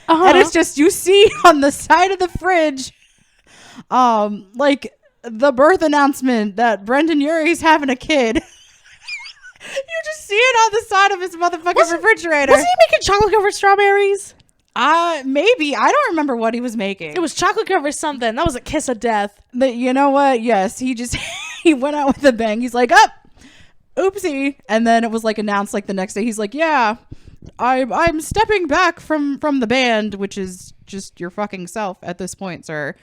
And it's just, you see on the side of the fridge, like the birth announcement that Brendan Urie's having a kid. You just see it on the side of his motherfucking refrigerator. Was he making chocolate covered strawberries? Maybe. I don't remember what he was making. It was chocolate covered something. That was a kiss of death. But you know what? Yes, he went out with a bang. He's like, oopsie. And then it was like announced like the next day. He's like, yeah, I'm stepping back from the band, which is just your fucking self at this point, sir.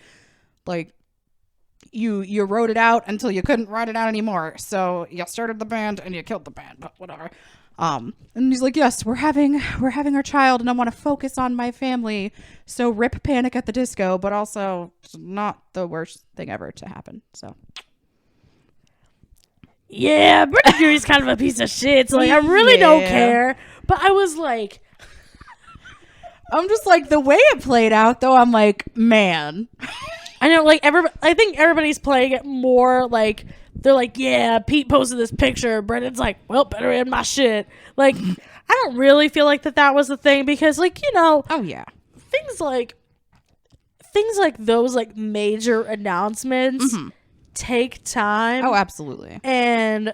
Like, you wrote it out until you couldn't write it out anymore. So you started the band and you killed the band, but whatever. And he's like, yes, we're having our child and I want to focus on my family. So rip Panic at the Disco, but also not the worst thing ever to happen. So. Yeah, Brendan Urie's kind of a piece of shit. So like, I really don't care. But I was like, I'm just like, the way it played out though, I'm like, man. I know, like, I think everybody's playing it more like, they're like, yeah, Pete posted this picture. Brendan's like, well, better end my shit. Like, I don't really feel like that was the thing, because, like, you know. Oh, yeah. Things like those, like, major announcements take time. Oh, absolutely. And,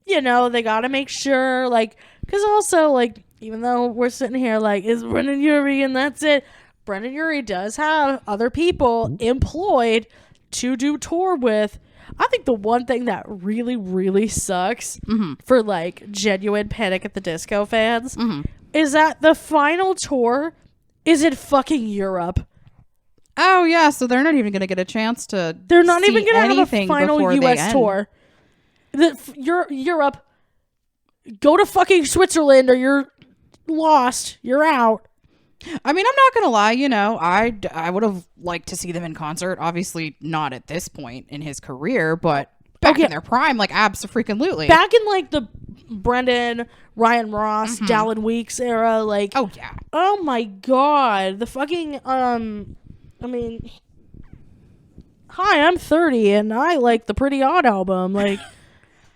you know, they got to make sure, like, because also, like, even though we're sitting here, like, is Brendan Urie and that's it, Brendan Urie does have other people employed to do tour with. I think the one thing that really, really sucks for like genuine Panic at the Disco fans is that the final tour is in fucking Europe. Oh yeah, so they're not even going to get a chance to. They're not even going to have a final U.S. tour. Europe, go to fucking Switzerland or you're lost. You're out. I mean, I'm not gonna lie, you know, I would have liked to see them in concert. Obviously not at this point in his career, but back in their prime, like, abso-freaking-lutely. Back in like the Brendan, Ryan Ross, Dallin Weeks era. Like, Oh yeah. oh my god, the fucking I mean, hi, I'm 30 and I like the Pretty Odd album, like,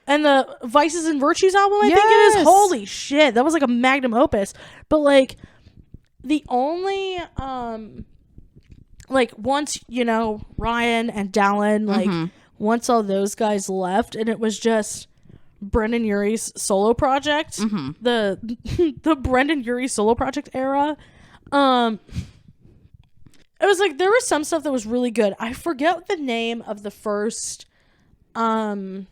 and the Vices and Virtues album. I think it is. Holy shit, that was like a magnum opus. But like, the only like once Ryan and Dallin, like once all those guys left, and it was just Brendan Urie's solo project, the Brendan Urie solo project era. It was like there was some stuff that was really good. I forget the name of the first Brendan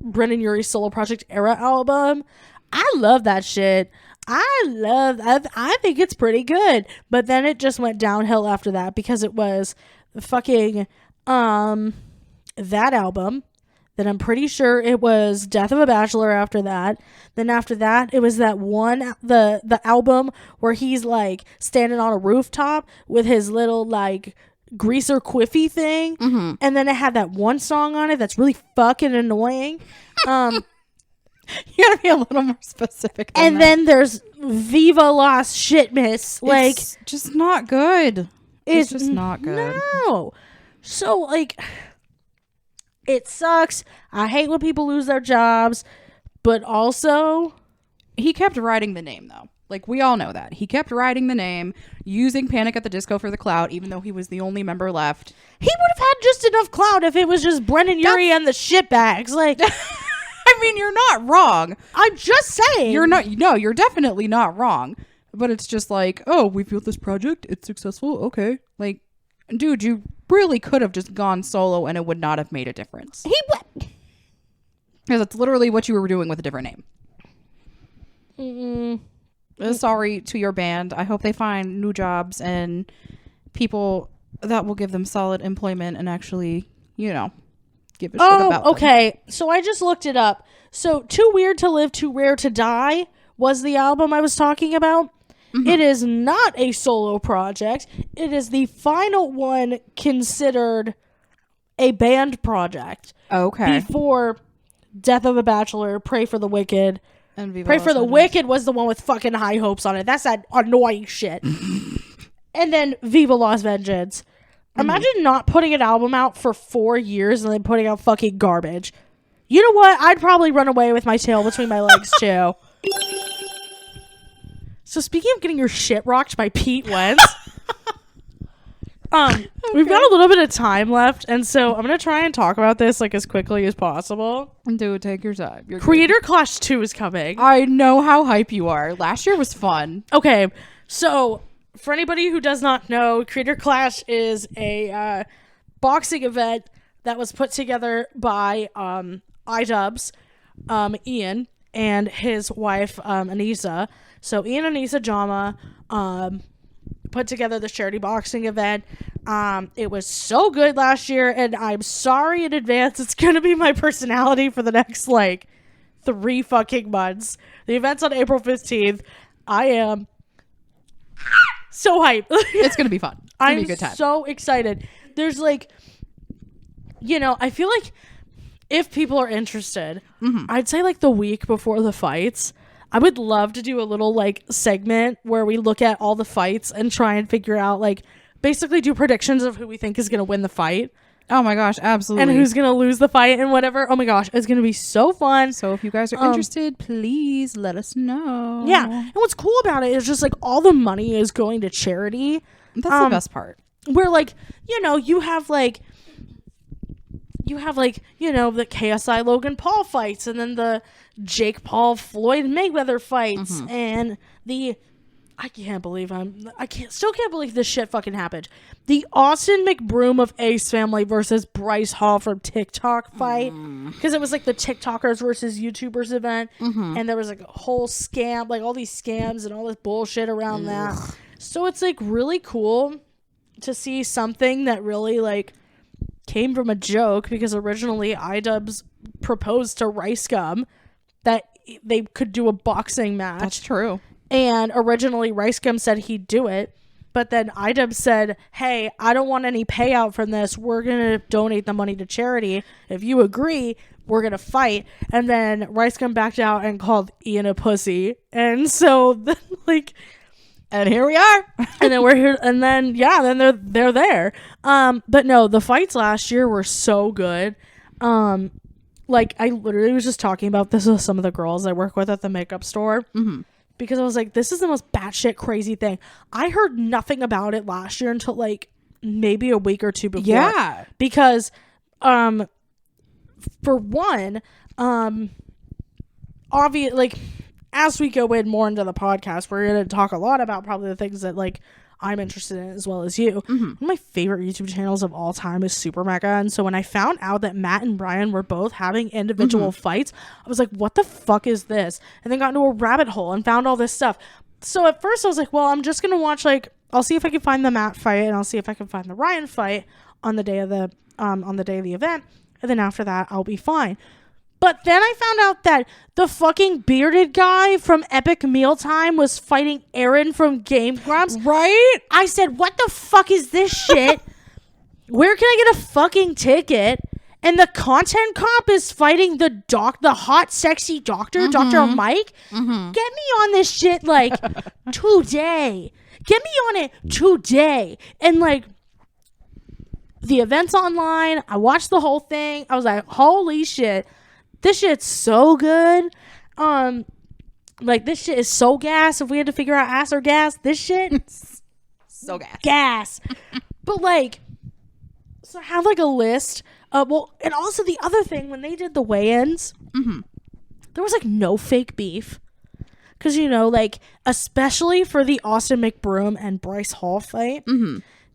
Urie solo project era album. I love that shit. I think it's pretty good. But then it just went downhill after that because it was fucking that album. Then I'm pretty sure it was Death of a Bachelor after that. Then after that, it was that one, the album where he's like standing on a rooftop with his little like greaser quiffy thing. And then it had that one song on it that's really fucking annoying. You gotta be a little more specific than and that. then there's Viva Las Shitmas. Like, it's just not good. It's just not good. No. So like, it sucks. I hate when people lose their jobs, but also he kept riding the name though. Like, we all know that. He kept riding the name, using Panic at the Disco for the clout, even though he was the only member left. He would have had just enough clout if it was just Brendan Urie and the shitbags. Like, I mean, you're not wrong. I'm just saying. You're definitely not wrong. But it's just like, oh, we built this project. It's successful. Okay. Like, dude, you really could have just gone solo and it would not have made a difference. Because it's literally what you were doing with a different name. Sorry to your band. I hope they find new jobs and people that will give them solid employment and actually, give a shit about them. Okay. So I just looked it up. So Too Weird to Live, Too Rare to Die was the album I was talking about. It is not a solo project. It is the final one considered a band project. Okay. Before Death of a Bachelor, Pray for the Wicked. And Viva Pray Las for the Vegas. Wicked was the one with fucking high hopes on it. That's that annoying shit. And then Viva Las Vengeance. Imagine not putting an album out for 4 years and then putting out fucking garbage. You know what? I'd probably run away with my tail between my legs too. So speaking of getting your shit rocked by Pete Wentz, we've got a little bit of time left, and so I'm gonna try and talk about this like as quickly as possible. Dude, take your time. You're Creator Clash 2 is coming. I know how hype you are. Last year was fun. Okay, so for anybody who does not know, Creator Clash is a boxing event that was put together by iDubbbz, Ian, and his wife Anissa. So Ian and Anissa Jama put together the charity boxing event. It was so good last year, and I'm sorry in advance. It's gonna be my personality for the next like 3 fucking months. The event's on April 15th. I am so hyped. It's gonna be fun. It's gonna be a good time. I'm so excited. There's like, I feel like if people are interested, I'd say like the week before the fights, I would love to do a little like segment where we look at all the fights and try and figure out like basically do predictions of who we think is going to win the fight. Oh my gosh, absolutely. And who's going to lose the fight and whatever. Oh my gosh, it's going to be so fun. So if you guys are interested, please let us know. Yeah. And what's cool about it is just like all the money is going to charity. That's the best part. Where like, you have the KSI Logan Paul fights, and then the Jake Paul Floyd Mayweather fights, and I can't believe still can't believe this shit fucking happened. The Austin McBroom of Ace Family versus Bryce Hall from TikTok fight, because it was like the TikTokers versus YouTubers event, and there was like a whole scam, like all these scams and all this bullshit around that. So it's like really cool to see something that really like came from a joke, because originally iDubbbz proposed to Rice Gum that they could do a boxing match. That's true. And originally Rice Gum said he'd do it, but then iDubbbz said, hey, I don't want any payout from this. We're going to donate the money to charity. If you agree, we're gonna fight. And then Rice Gum backed out and called Ian a pussy. And so then like, and here we are. and then we're here, and then then they're there. But no, the fights last year were so good. Like I literally was just talking about this with some of the girls I work with at the makeup store. Because I was like, this is the most batshit crazy thing. I heard nothing about it last year until like maybe a week or two before. Yeah. Because, for one, obvious, like, as we go in more into the podcast, we're going to talk a lot about probably the things that like I'm interested in as well as you. One of my favorite YouTube channels of all time is Super Mega. And so when I found out that Matt and Brian were both having individual fights, I was like, what the fuck is this? And then got into a rabbit hole and found all this stuff. So at first I was like, well, I'm just going to watch, like, I'll see if I can find the Matt fight and I'll see if I can find the Ryan fight on the day of the event. And then after that, I'll be fine. But then I found out that the fucking bearded guy from Epic Mealtime was fighting Aaron from Game Grumps. Right? I said, what the fuck is this shit? Where can I get a fucking ticket? And the content cop is fighting the hot, sexy doctor, Dr. Mike. Get me on this shit, like, today. Get me on it today. And, like, the event's online. I watched the whole thing. I was like, holy shit. This shit's so good. Like, this shit is so gas. If we had to figure out ass or gas, this shit so gas. Gas. But, like, so I have, like, a list. Well, and also the other thing, when they did the weigh-ins, there was, like, no fake beef. Because, you know, like, especially for the Austin McBroom and Bryce Hall fight,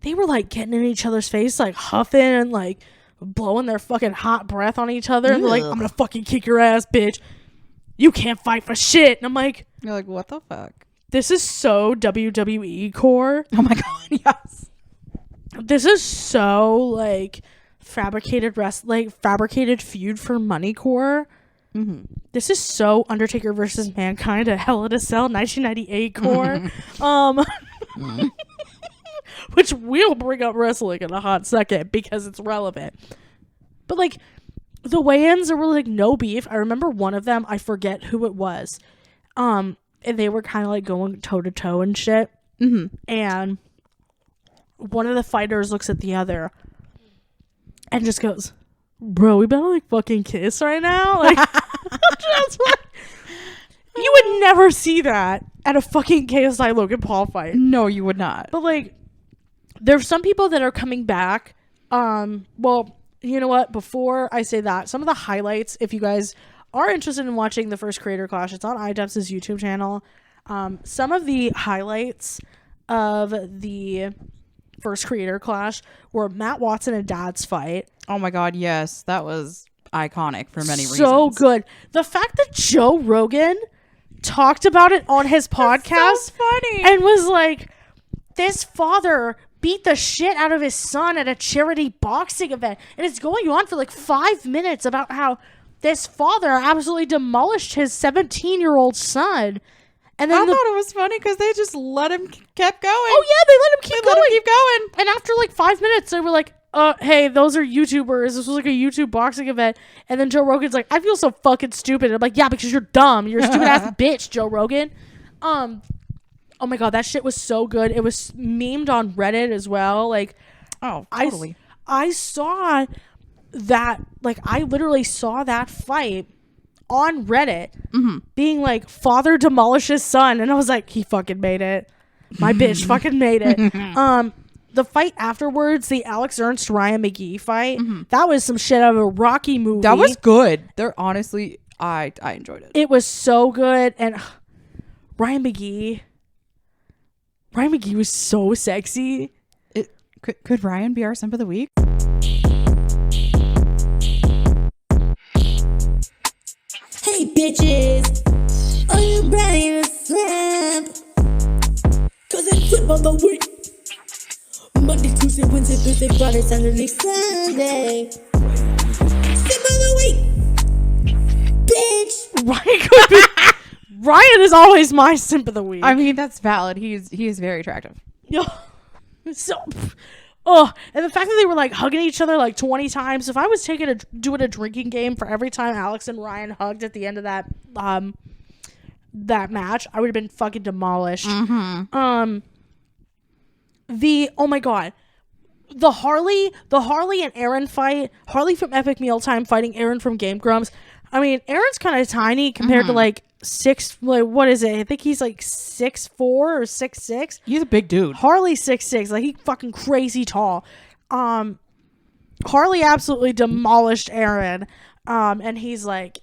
they were, like, getting in each other's face, like, huffing and, like, blowing their fucking hot breath on each other. And they're like, I'm gonna fucking kick your ass, bitch. You can't fight for shit. And I'm like... You're like, what the fuck? This is so WWE core. Oh my god, yes. This is so, like, fabricated feud for money core. This is so Undertaker versus Mankind at Hell in a Cell 1998 core. Which we'll bring up wrestling in a hot second because it's relevant. But, like, the weigh-ins are really, like, no beef. I remember one of them, I forget who it was. And they were kind of, like, going toe-to-toe and shit. And one of the fighters looks at the other and just goes, bro, we better, like, fucking kiss right now? Like, just like, you would never see that at a fucking KSI Logan Paul fight. No, you would not. But, like, there's some people that are coming back. Well, you know what? Before I say that, some of the highlights, if you guys are interested in watching the first Creator Clash, it's on iDepth's YouTube channel. Some of the highlights of the first Creator Clash were Matt Watson and Dad's fight. Oh my god, yes. That was iconic for many reasons. So good. The fact that Joe Rogan talked about it on his podcast so funny. And was like, this father beat the shit out of his son at a charity boxing event. And it's going on for like 5 minutes about how this father absolutely demolished his 17-year-old son. And then I thought it was funny because they just let him keep going. Oh yeah, they let him keep going. And after like 5 minutes, they were like, hey, those are YouTubers. This was like a YouTube boxing event. And then Joe Rogan's like, I feel so fucking stupid. I'm like, yeah, because you're dumb. You're a stupid ass bitch, Joe Rogan. Oh my god, that shit was so good. It was memed on Reddit as well. Like, oh, totally. I saw that, like, I literally saw that fight on Reddit being like, father demolishes son. And I was like, he fucking made it. My bitch fucking made it. The fight afterwards, the Alex Ernst Ryan McGee fight, that was some shit out of a Rocky movie. That was good. They're honestly, I enjoyed it. It was so good. And Ryan McGee was so sexy. Could Ryan be our simp of the week? Hey bitches, are you ready to slap? Cause it's simp of the week. Monday, Tuesday, Wednesday, Thursday, Friday, Saturday, Sunday. Simp of the week, bitch. Ryan is always my simp of the week. I mean, that's valid. He is very attractive. So, Oh, and the fact that they were like hugging each other like 20 times. If I was doing a drinking game for every time Alex and Ryan hugged at the end of that match, I would have been fucking demolished. Oh my god. The Harley and Aaron fight. Harley from Epic Mealtime fighting Aaron from Game Grumps. I mean, Aaron's kind of tiny compared to like what is it? I think he's like 6'4" or 6'6". He's a big dude. Harley's 6'6". Like, he's fucking crazy tall. Harley absolutely demolished Aaron. And he's like,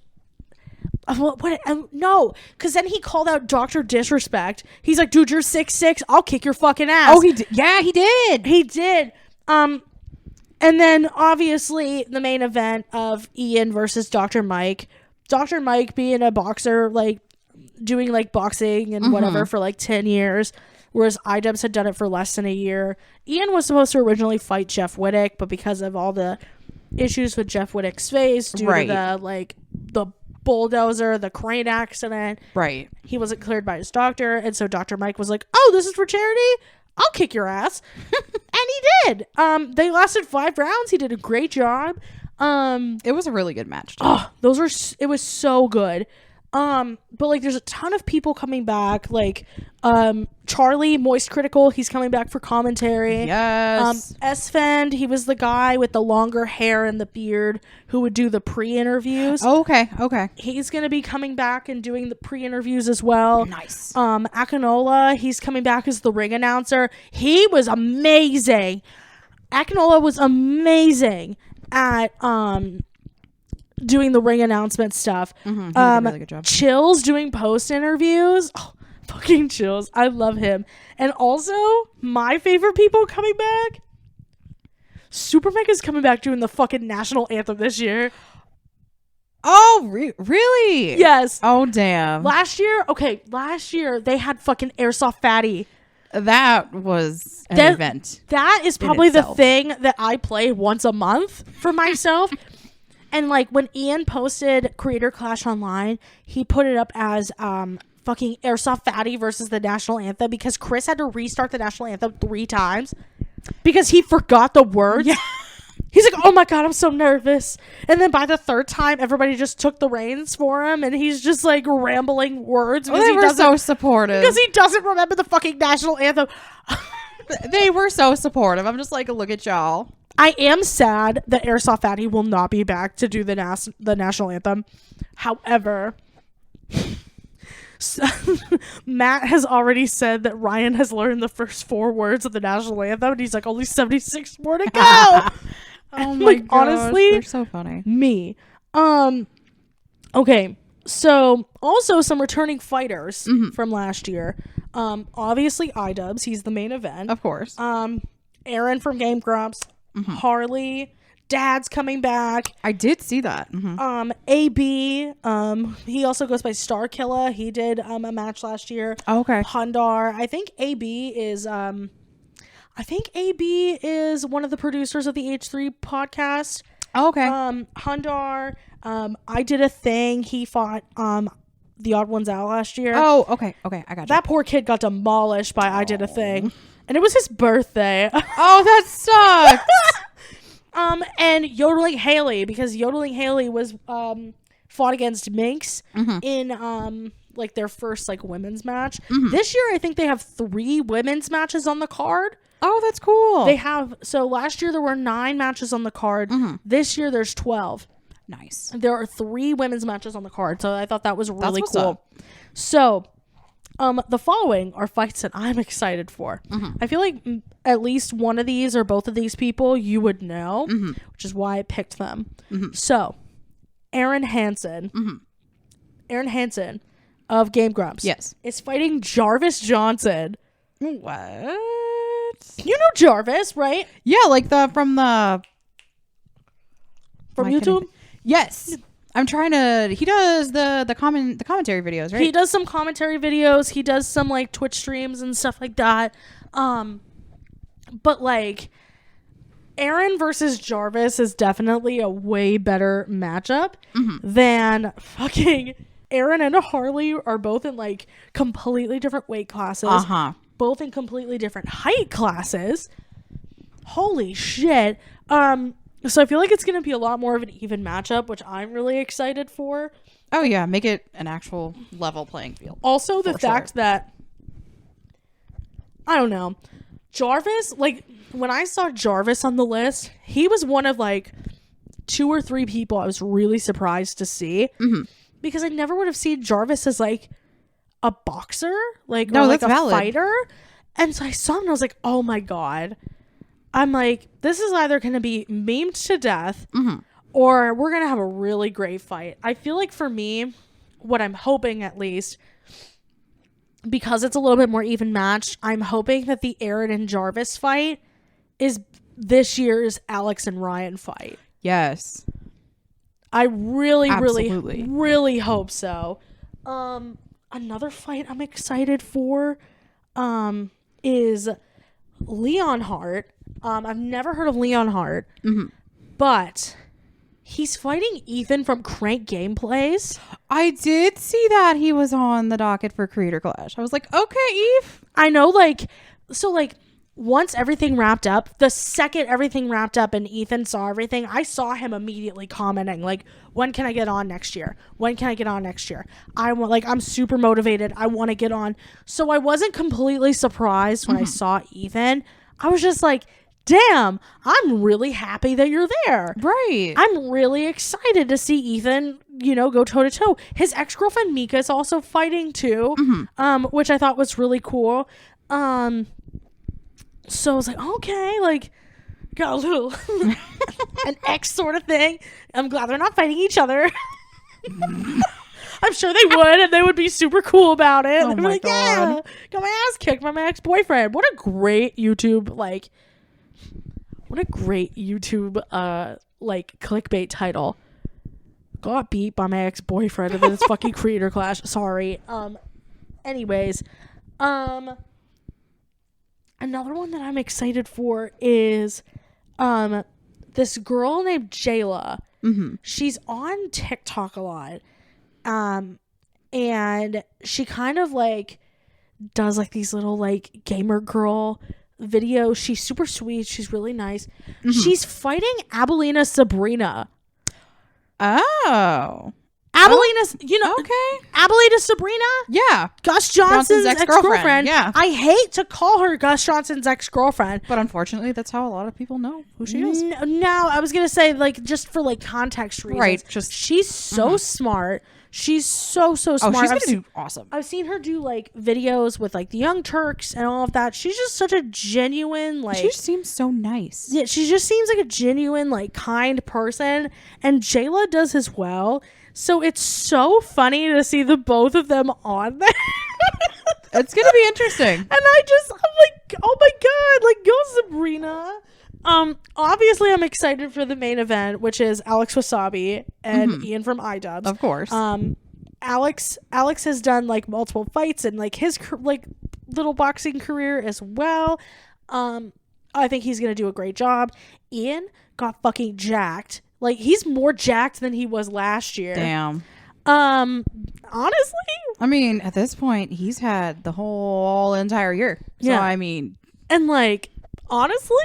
what? No, because then he called out Dr. Disrespect. He's like, dude, you're 6'6". I'll kick your fucking ass. Oh, he did. Yeah, he did. He did. And then obviously the main event of Ian versus Dr. Mike. Dr. Mike being a boxer, like doing like boxing and whatever for like 10 years, whereas iDubbbz had done it for less than a year. Ian was supposed to originally fight Jeff Wittick, but because of all the issues with Jeff Wittick's face due to the bulldozer, the crane accident, he wasn't cleared by his doctor, and so Dr. Mike was like, oh, this is for charity? I'll kick your ass. And he did. They lasted 5 rounds. He did a great job. It was a really good match. It was so good. But like there's a ton of people coming back, like Charlie Moist Critical, he's coming back for commentary. Yes. Esfand, he was the guy with the longer hair and the beard who would do the pre-interviews. Oh, okay. He's gonna be coming back and doing the pre-interviews as well. Nice. Akinola, he's coming back as the ring announcer. He was amazing. Akinola was amazing at doing the ring announcement stuff. He did a really good job. Chills doing post interviews. Oh, fucking Chills. I love him. And also, my favorite people coming back. Super Mega's coming back doing the fucking national anthem this year. Oh, really? Yes. Oh, damn. Last year they had fucking Airsoft Fatty. That was an event. That is probably the thing that I play once a month for myself. And like when Ian posted Creator Clash Online, he put it up as fucking Airsoft Fatty versus the national anthem because Chris had to restart the national anthem 3 times because he forgot the words. Yeah. He's like, oh my god, I'm so nervous. And then by the 3rd time, everybody just took the reins for him, and he's just like rambling words. Well, they were so supportive because he doesn't remember the fucking national anthem. They were so supportive. I'm just like, look at y'all. I am sad that Airsoft Fatty will not be back to do the national anthem. However, Matt has already said that Ryan has learned the first 4 words of the national anthem, and he's like, only 76 more to go. Oh my god! Honestly, they're so funny. Me. Okay. So also some returning fighters from last year. Obviously iDubbbz, he's the main event. Of course. Aaron from Game Grumps. Harley. Dad's coming back. I did see that. AB. He also goes by Star Killa. He did a match last year. Oh, okay. Hundar. I think AB is one of the producers of the H3 podcast. Oh, okay. Hundar. I did a thing. He fought the Odd Ones Out last year. Oh, okay. I got you. That poor kid got demolished by I Did a Thing. And it was his birthday. Oh, that sucks. And Yodeling Haley, because Yodeling Haley was fought against Minx in like their first like women's match. This year I think they have 3 women's matches on the card. Oh, that's cool. They have, so last year there were 9 matches on the card. This year there's 12. Nice. There are 3 women's matches on the card, so I thought that was really cool. Up. So, the following are fights that I'm excited for. I feel like at least one of these or both of these people you would know, which is why I picked them. So, Aaron Hansen of Game Grumps, yes, is fighting Jarvis Johnson. What? You know Jarvis, right? Yeah, like from YouTube. Yes. I'm trying to. He does the commentary videos, right? He does some commentary videos. He does some like Twitch streams and stuff like that. But like Aaron versus Jarvis is definitely a way better matchup than fucking Aaron and Harley are both in like completely different weight classes. Both in completely different height classes. Holy shit. So I feel like it's going to be a lot more of an even matchup, which I'm really excited for. Oh yeah, make it an actual level playing field. Also, the fact that, I don't know, Jarvis, like, when I saw Jarvis on the list, he was one of, like, 2 or 3 people I was really surprised to see. Mm-hmm. Because I never would have seen Jarvis as, like, a boxer, like, no, or, like, that's a valid. fighter. And so I saw him and I was like, oh my God. I'm like, this is either going to be memed to death or we're going to have a really great fight. I feel like for me, what I'm hoping at least, because it's a little bit more even matched, I'm hoping that the Aaron and Jarvis fight is this year's Alex and Ryan fight. Yes. I really, Absolutely. really hope so. Another fight I'm excited for is Leon Hart. I've never heard of Leon Hart, but he's fighting Ethan from Crank Gameplays. I did see that he was on the docket for Creator Clash. I was like, okay, Eve. I know, like, so, like, once everything wrapped up, the second everything wrapped up and Ethan saw everything, I saw him immediately commenting, like, when can I get on next year? When can I get on next year? I'm super motivated. I want to get on. So I wasn't completely surprised when I saw Ethan. I was just like, damn, I'm really happy that you're there. Right. I'm really excited to see Ethan, go toe to toe. His ex-girlfriend Mika is also fighting too, which I thought was really cool. So I was like, okay, like, got a little an ex sort of thing. I'm glad they're not fighting each other. I'm sure they would, and they would be super cool about it. Oh They'd be my like, God. yeah, got my ass kicked by my ex-boyfriend. What a great YouTube, clickbait title. Got beat by my ex-boyfriend, and then it's fucking Creator Clash. Sorry. Anyways, another one that I'm excited for is this girl named Jayla. She's on TikTok a lot. And she kind of does these little gamer girl videos. She's super sweet. She's really nice. She's fighting Abelina Sabrina. Oh. Abelina's, okay. Abelina Sabrina? Yeah. Gus Johnson's ex-girlfriend. Yeah. I hate to call her Gus Johnson's ex-girlfriend. But unfortunately, that's how a lot of people know who she is. No, I was going to say, just for, context reasons. Right. She's so smart. She's so smart. Oh, she's going to do awesome. I've seen her do, videos with, the Young Turks and all of that. She's just such a genuine, She just seems so nice. Yeah, she just seems like a genuine, kind person. And Jayla does as well. So it's so funny to see the both of them on there. It's going to be interesting. And I'm like, oh my God, go Sabrina. Obviously I'm excited for the main event, which is Alex Wasabi and Ian from iDubbbz. Of course. Alex has done multiple fights and his little boxing career as well. I think he's going to do a great job. Ian got fucking jacked. He's more jacked than he was last year. Damn. Honestly, I mean, at this point, he's had the whole entire year. So, Yeah. I mean. and honestly,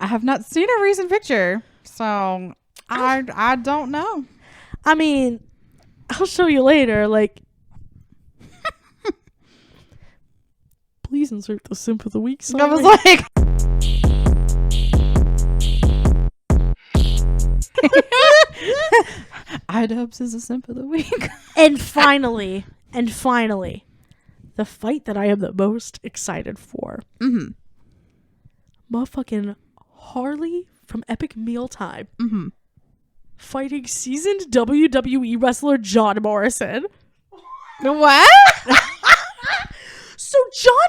I have not seen a recent picture. So, I don't know. I mean, I'll show you later. Please insert the simp of the week song. I was like. iDubbbz is a simp of the week. And finally, the fight that I am the most excited for. Motherfucking Harley from Epic Mealtime. Fighting seasoned WWE wrestler John Morrison. What? So John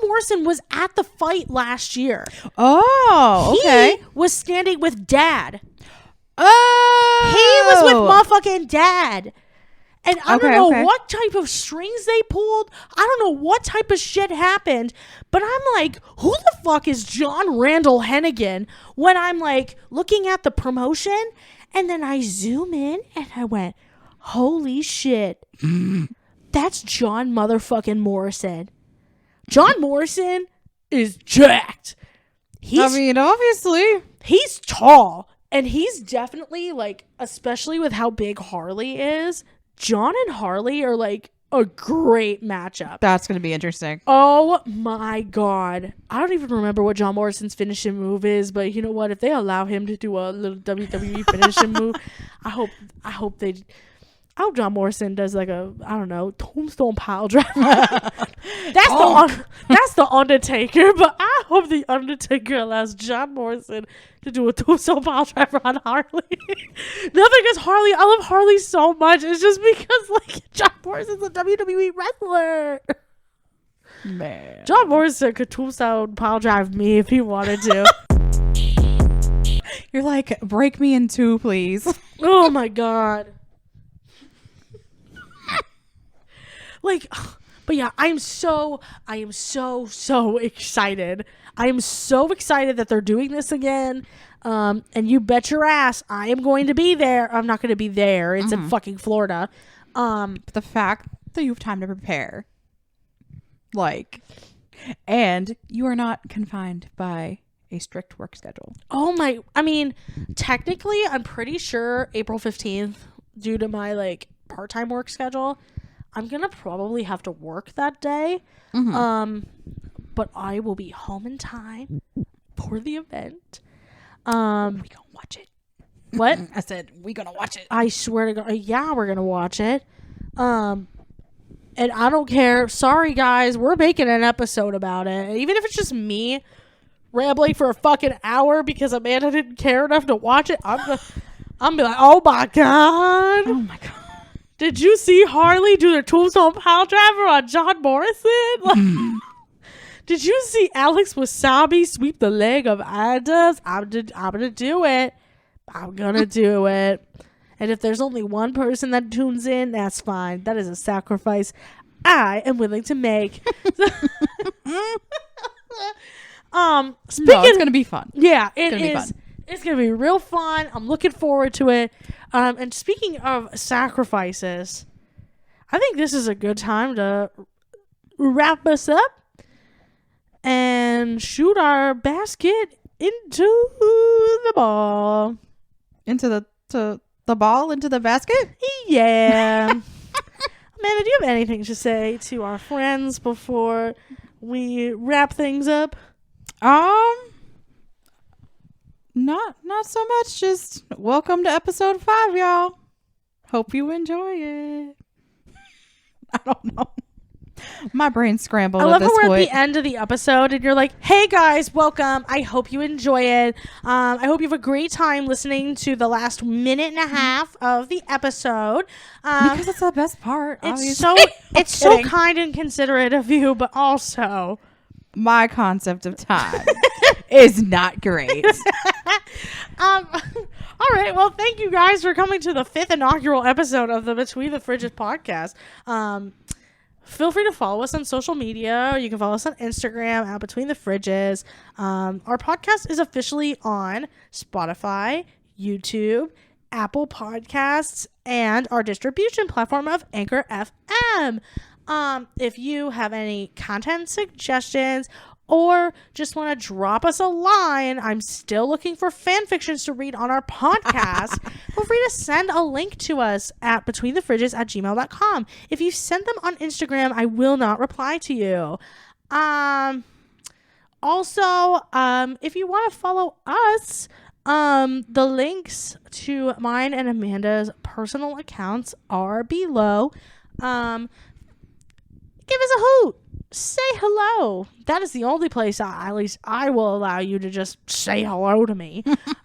Morrison was at the fight last year. Oh, okay. He was standing with Dad. Oh. He was with motherfucking Dad. And I don't know Okay. what type of strings they pulled. I don't know what type of shit happened. But I'm like, who the fuck is John Randall Hennigan? When I'm looking at the promotion. And then I zoom in and I went, holy shit. That's John motherfucking Morrison. John Morrison is jacked. Obviously. He's tall, and he's definitely, like, especially with how big Harley is, John and Harley are, like, a great matchup. That's going to be interesting. Oh my god. I don't even remember what John Morrison's finishing move is, but you know what? If they allow him to do a little WWE finishing move, I hope John Morrison does like a, I don't know, tombstone pile driver. That's the Undertaker, but I hope the Undertaker allows John Morrison to do a tombstone pile driver on Harley. Nothing against Harley. I love Harley so much. It's just because like John Morrison's a WWE wrestler. Man. John Morrison could tombstone pile drive me if he wanted to. You're like, break me in two, please. Oh my god. Like, but yeah, I am so excited. I am so excited that they're doing this again. And you bet your ass I am going to be there. I'm not going to be there. It's in fucking Florida. But the fact that you have time to prepare, like, and you are not confined by a strict work schedule. I mean, technically, I'm pretty sure April 15th, due to my like part-time work schedule, I'm gonna probably have to work that day. But I will be home in time for the event. We gonna watch it. What? I said we gonna watch it. I swear to God, yeah, we're gonna watch it. And I don't care. Sorry, guys, we're making an episode about it. Even if it's just me rambling for a fucking hour because Amanda didn't care enough to watch it, I'm be like, oh my god. Oh my god. Did you see Harley do the tombstone pile driver on John Morrison? Like, did you see Alex Wasabi sweep the leg of Ida? I'm gonna do it. I'm gonna do it. And if there's only one person that tunes in, that's fine. That is a sacrifice I am willing to make. It's gonna be fun. Yeah, it is. It's gonna be real fun. I'm looking forward to it. And speaking of sacrifices, I think this is a good time to wrap us up and shoot our basket into the ball. Into the ball, into the basket? Yeah. Amanda, do you have anything to say to our friends before we wrap things up? Not so much. Just welcome to episode 5, y'all. Hope you enjoy it. I don't know. My brain's scrambled. I love how we're point. at the end of the episode and you're like, hey guys, welcome. I hope you enjoy it. I hope you have a great time listening to the last minute and a half of the episode. Because it's the best part. It's obviously. so kind and considerate of you, but also my concept of time is not great. All right. Well, thank you guys for coming to the 5th inaugural episode of the Between the Fridges podcast. Feel free to follow us on social media. You can follow us on Instagram at Between the Fridges. Our podcast is officially on Spotify, YouTube, Apple Podcasts, and our distribution platform of Anchor FM. If you have any content suggestions or just want to drop us a line, I'm still looking for fan fictions to read on our podcast. Feel free to send a link to us at betweenthefridges@gmail.com. If you send them on Instagram, I will not reply to you. Also, if you want to follow us, the links to mine and Amanda's personal accounts are below. Give us a hoot. Say hello. That is the only place at least I will allow you to just say hello to me.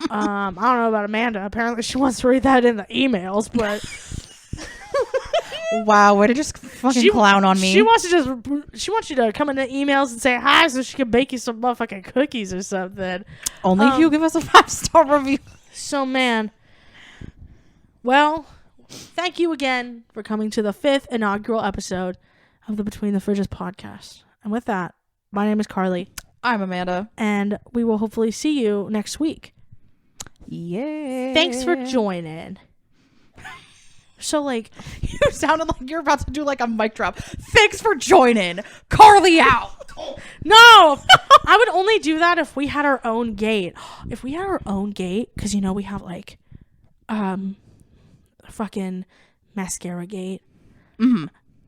I don't know about Amanda. Apparently she wants to read that in the emails, but wow, way to just fucking clown on me. She wants you to come into emails and say hi so she can bake you some motherfucking cookies or something. Only if you give us a 5-star review. So man. Well, thank you again for coming to the 5th inaugural episode of the Between the Fridges podcast. And with that, my name is Carly. I'm Amanda. And we will hopefully see you next week. Yeah. Thanks for joining. So like, You sounded like you're about to do like a mic drop. Thanks for joining. Carly out. no, I would only do that if we had our own gate. If we had our own gate, because you know we have like, fucking mascara gate,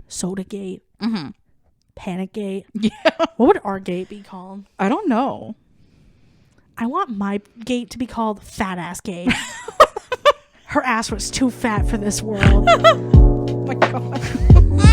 soda gate, panic gate. Yeah. What would our gate be called? I don't know. I want my gate to be called Fat Ass Gate. Her ass was too fat for this world. Oh my God.